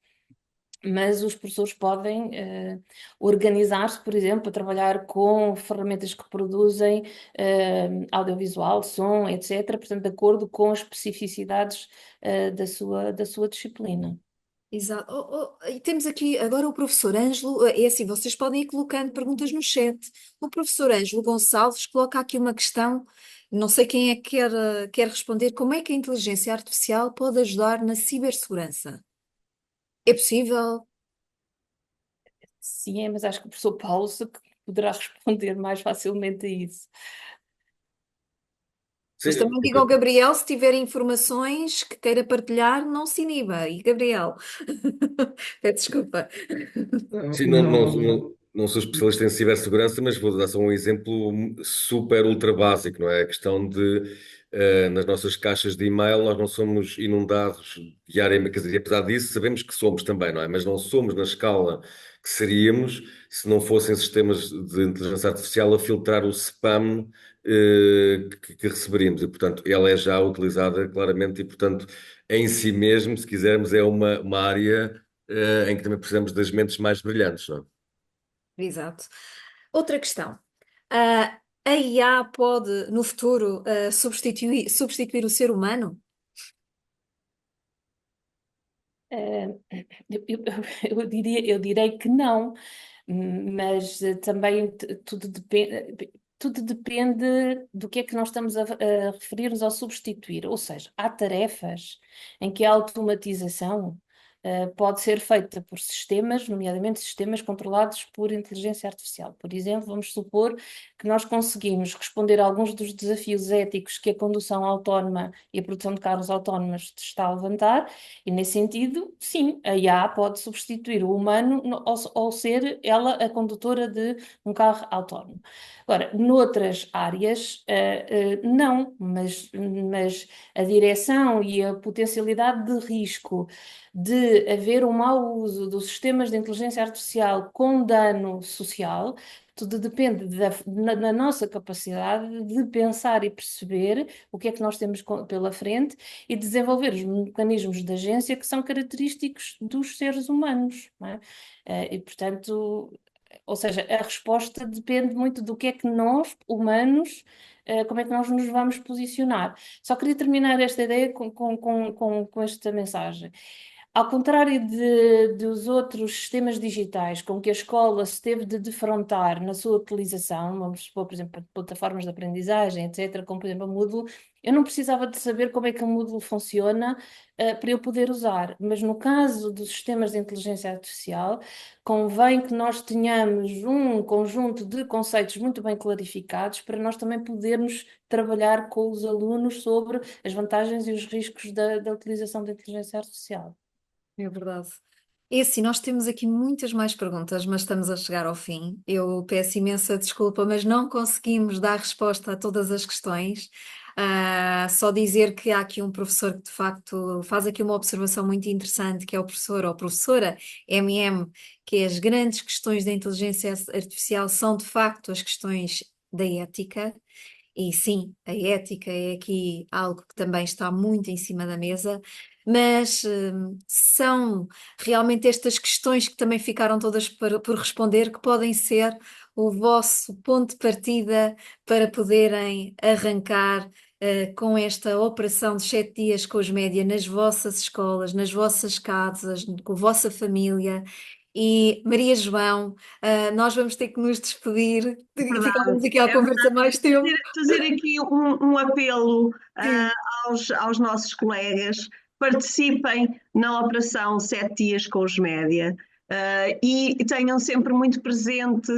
Speaker 5: Mas os professores podem organizar-se, por exemplo, a trabalhar com ferramentas que produzem audiovisual, som, etc., portanto, de acordo com as especificidades da sua disciplina.
Speaker 1: Exato. E temos aqui agora o professor Ângelo. É assim, vocês podem ir colocando perguntas no chat. O professor Ângelo Gonçalves coloca aqui uma questão. Não sei quem é que quer responder. Como é que a inteligência artificial pode ajudar na cibersegurança? É possível?
Speaker 5: Sim, mas acho que o professor Paulo poderá responder mais facilmente a isso.
Speaker 1: Mas
Speaker 3: Sim,
Speaker 1: também diga ao Gabriel, se tiver informações que queira partilhar, não se iniba. E Gabriel, peço desculpa.
Speaker 3: sim, não,
Speaker 6: Não,
Speaker 3: não,
Speaker 6: não, não.
Speaker 3: não sou especialista em cibersegurança, mas vou dar só um exemplo super ultra básico, não é? A questão de, nas nossas caixas de e-mail, nós não somos inundados diariamente, quer dizer, apesar disso, sabemos que somos também, não é? Mas não somos na escala que seríamos se não fossem sistemas de inteligência artificial a filtrar o spam, que receberíamos. E, portanto, ela é já utilizada claramente e, portanto, em si mesmo, se quisermos, é uma área em que também precisamos das mentes mais brilhantes, não
Speaker 1: Exato. Outra questão. A IA pode, no futuro, substituir o ser humano?
Speaker 5: Eh, eu direi que não, mas também tudo depende do que é que nós estamos a referir-nos ao substituir. Ou seja, há tarefas em que a automatização pode ser feita por sistemas, nomeadamente sistemas controlados por inteligência artificial. Por exemplo, vamos supor que nós conseguimos responder a alguns dos desafios éticos que a condução autónoma e a produção de carros autónomos está a levantar, e nesse sentido, sim, a IA pode substituir o humano ao ser ela a condutora de um carro autónomo. Agora, noutras áreas, não, mas a direção e a potencialidade de risco de haver um mau uso dos sistemas de inteligência artificial com dano social, tudo depende da nossa capacidade de pensar e perceber o que é que nós temos pela frente e desenvolver os mecanismos de agência que são característicos dos seres humanos, não é? E, portanto, ou seja, a resposta depende muito do que é que nós, humanos, como é que nós nos vamos posicionar. Só queria terminar esta ideia com esta mensagem. Ao contrário dos outros sistemas digitais com que a escola se teve de defrontar na sua utilização, vamos supor, por exemplo, plataformas de aprendizagem, etc., como por exemplo a Moodle, eu não precisava de saber como é que a Moodle funciona, para eu poder usar. Mas no caso dos sistemas de inteligência artificial, convém que nós tenhamos um conjunto de conceitos muito bem clarificados para nós também podermos trabalhar com os alunos sobre as vantagens e os riscos da utilização da inteligência artificial.
Speaker 1: É verdade. É assim, nós temos aqui muitas mais perguntas, mas estamos a chegar ao fim. Eu peço imensa desculpa, mas não conseguimos dar resposta a todas as questões. Só dizer que há aqui um professor que de facto faz aqui uma observação muito interessante, que é o professor ou professora MM, que as grandes questões da inteligência artificial são de facto as questões da ética. E sim, a ética é aqui algo que também está muito em cima da mesa, mas são realmente estas questões que também ficaram todas por responder, que podem ser o vosso ponto de partida para poderem arrancar com esta operação de 7 dias com os média nas vossas escolas, nas vossas casas, com a vossa família. E Maria João, nós vamos ter que nos despedir,
Speaker 2: Verdade,
Speaker 1: ficávamos aqui à
Speaker 2: é
Speaker 1: conversa mais tempo.
Speaker 2: fazer aqui um apelo
Speaker 1: Sim.
Speaker 2: aos nossos colegas: participem na Operação 7 Dias com os Média. E tenham sempre muito presente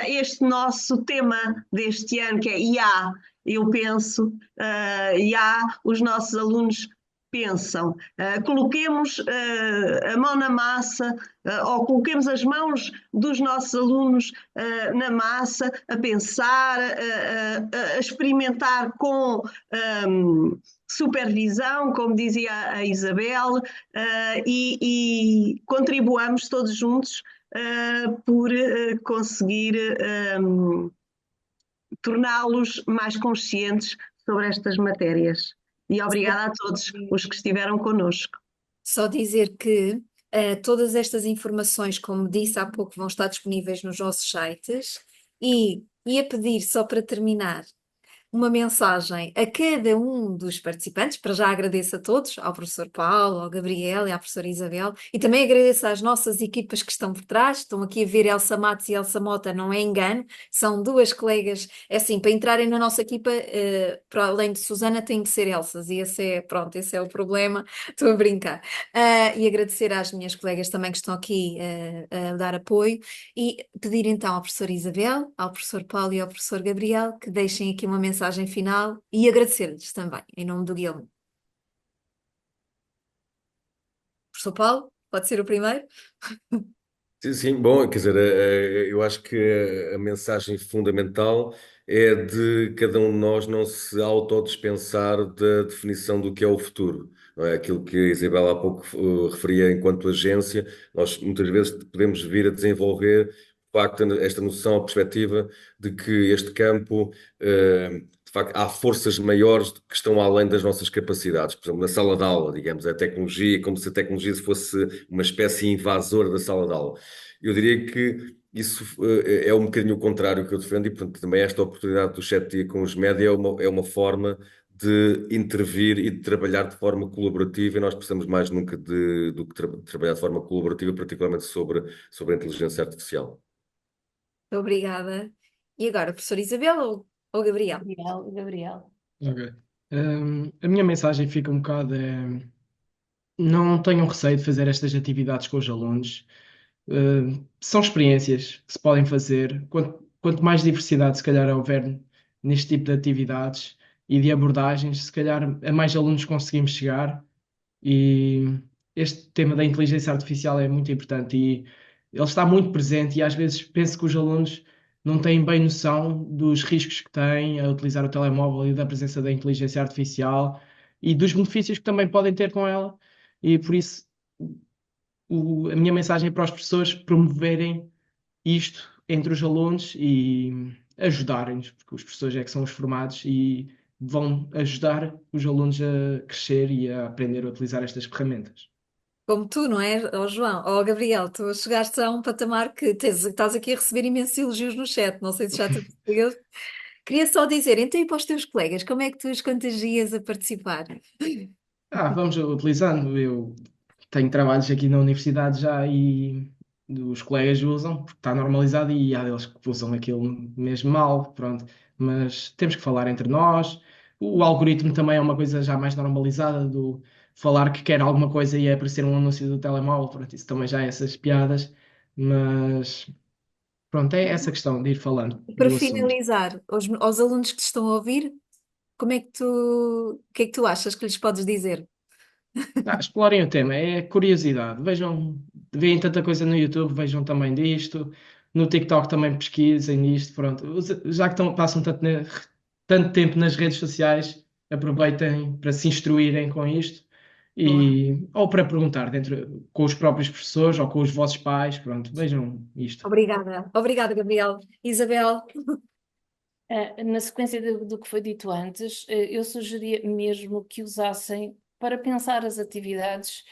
Speaker 2: este nosso tema deste ano, que é IA. Eu penso, IA, os nossos alunos pensam. Coloquemos a mão na massa, ou coloquemos as mãos dos nossos alunos na massa, a pensar, a experimentar com supervisão, como dizia a Isabel, e contribuamos todos juntos por conseguir torná-los mais conscientes sobre estas matérias. E obrigada a todos os que estiveram connosco.
Speaker 1: Só dizer que todas estas informações, como disse há pouco, vão estar disponíveis nos nossos sites e a pedir, só para terminar, uma mensagem a cada um dos participantes. Para já agradeço a todos, ao professor Paulo, ao Gabriel e à professora Isabel, e também agradeço às nossas equipas que estão por trás. Estão aqui a ver Elsa Matos e Elsa Mota, não é engano, são duas colegas. É assim, para entrarem na nossa equipa, para além de Susana, tem que ser Elsas, e pronto, esse é o problema, estou a brincar. E agradecer às minhas colegas também que estão aqui a dar apoio, e pedir então à professora Isabel, ao professor Paulo e ao professor Gabriel que deixem aqui uma mensagem final e agradecer-lhes também, em nome do Guilherme. Professor Paulo, pode ser o primeiro?
Speaker 3: Sim, sim, bom, quer dizer, eu acho que a mensagem fundamental é de cada um de nós não se autodispensar da definição do que é o futuro. Não é? Aquilo que a Isabela há pouco referia enquanto agência, nós muitas vezes podemos vir a desenvolver, de facto, esta noção, a perspectiva de que este campo, de facto, há forças maiores que estão além das nossas capacidades. Por exemplo, na sala de aula, digamos, a tecnologia, como se a tecnologia fosse uma espécie invasora da sala de aula. Eu diria que isso é um bocadinho o contrário que eu defendo, e portanto também esta oportunidade do 7 Dia com os média é uma forma de intervir e de trabalhar de forma colaborativa, e nós precisamos mais nunca do que trabalhar de forma colaborativa, particularmente sobre a inteligência artificial.
Speaker 1: Obrigada. E agora, professora Isabel ou Gabriel?
Speaker 5: Gabriel.
Speaker 6: Ok. A minha mensagem fica um bocado não tenham receio de fazer estas atividades com os alunos. São experiências que se podem fazer. Quanto mais diversidade, se calhar, houver neste tipo de atividades e de abordagens, se calhar a mais alunos conseguimos chegar. E este tema da inteligência artificial é muito importante e ele está muito presente, e às vezes penso que os alunos não têm bem noção dos riscos que têm a utilizar o telemóvel e da presença da inteligência artificial e dos benefícios que também podem ter com ela. E por isso a minha mensagem é para os professores promoverem isto entre os alunos e ajudarem-nos, porque os professores é que são os formados e vão ajudar os alunos a crescer e a aprender a utilizar estas ferramentas.
Speaker 1: Como tu, não é? Ó João, ó Gabriel, tu chegaste a um patamar que estás aqui a receber imensos elogios no chat, não sei se já te percebeu. Queria só dizer, então e para os teus colegas, como é que tu os contagias a participar?
Speaker 6: Vamos utilizando. Eu tenho trabalhos aqui na universidade já e os colegas usam, porque está normalizado, e há deles que usam aquilo mesmo mal, pronto. Mas temos que falar entre nós. O algoritmo também é uma coisa já mais normalizada, do falar que quer alguma coisa e é aparecer um anúncio do telemóvel, pronto, isso também já é essas piadas, mas pronto, é essa questão de ir falando
Speaker 1: Para
Speaker 6: do assunto.
Speaker 1: finalizar, aos alunos que te estão a ouvir, o que é que tu achas que lhes podes dizer?
Speaker 6: Explorem o tema, é curiosidade. Vejam, veem tanta coisa no YouTube, vejam também disto. No TikTok também pesquisem nisto. Pronto. Já que passam tanto tempo nas redes sociais, aproveitem para se instruírem com isto
Speaker 1: Boa.
Speaker 6: ou para perguntar com os próprios professores ou com os vossos pais. Pronto, vejam isto.
Speaker 1: Obrigada. Obrigada, Gabriel. Isabel?
Speaker 5: Na sequência do que foi dito antes, eu sugeria mesmo que usassem para pensar as atividades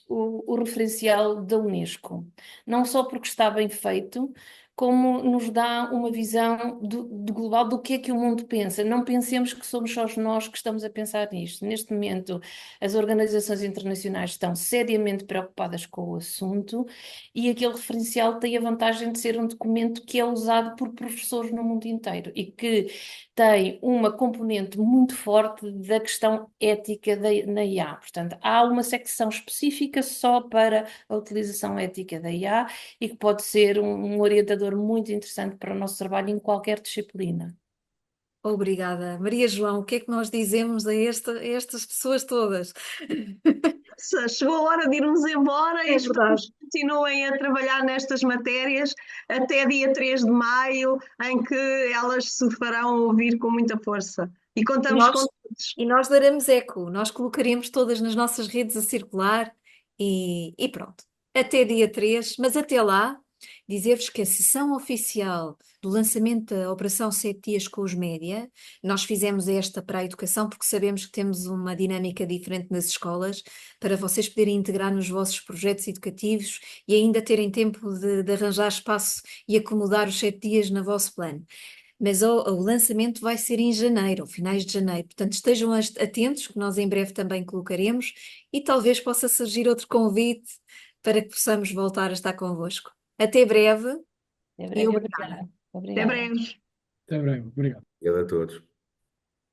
Speaker 5: o referencial da Unesco. Não só porque está bem feito, como nos dá uma visão do global do que é que o mundo pensa. Não pensemos que somos só nós que estamos a pensar nisto. Neste momento, as organizações internacionais estão seriamente preocupadas com o assunto e aquele referencial tem a vantagem de ser um documento que é usado por professores no mundo inteiro e que tem uma componente muito forte da questão ética na IA. Portanto, há uma secção específica só para a utilização ética da IA e que pode ser um orientador muito interessante para o nosso trabalho em qualquer disciplina.
Speaker 1: Obrigada. Maria João, o que é que nós dizemos a estas pessoas todas?
Speaker 2: Chegou a hora de irmos embora e
Speaker 1: É
Speaker 2: esperamos
Speaker 1: verdade.
Speaker 2: que continuem a trabalhar nestas matérias até dia 3 de maio, em que elas se farão ouvir com muita força. E
Speaker 1: E
Speaker 2: contamos com
Speaker 1: nós,
Speaker 2: todos.
Speaker 1: e nós daremos eco, nós colocaremos todas nas nossas redes a circular e pronto. Até dia 3, mas até lá, dizer-vos que a sessão oficial do lançamento da Operação 7 Dias com os média, nós fizemos esta para a educação porque sabemos que temos uma dinâmica diferente nas escolas, para vocês poderem integrar nos vossos projetos educativos e ainda terem tempo de arranjar espaço e acomodar os 7 dias no vosso plano. Mas o lançamento vai ser em janeiro, finais de janeiro. Portanto, estejam atentos, que nós em breve também colocaremos e talvez possa surgir outro convite para que possamos voltar a estar convosco. Até breve
Speaker 5: Até
Speaker 1: e
Speaker 5: breve,
Speaker 1: obrigada.
Speaker 5: obrigada.
Speaker 2: Até
Speaker 5: Obrigada.
Speaker 2: breve.
Speaker 6: Até breve. Obrigado.
Speaker 3: Obrigado a todos.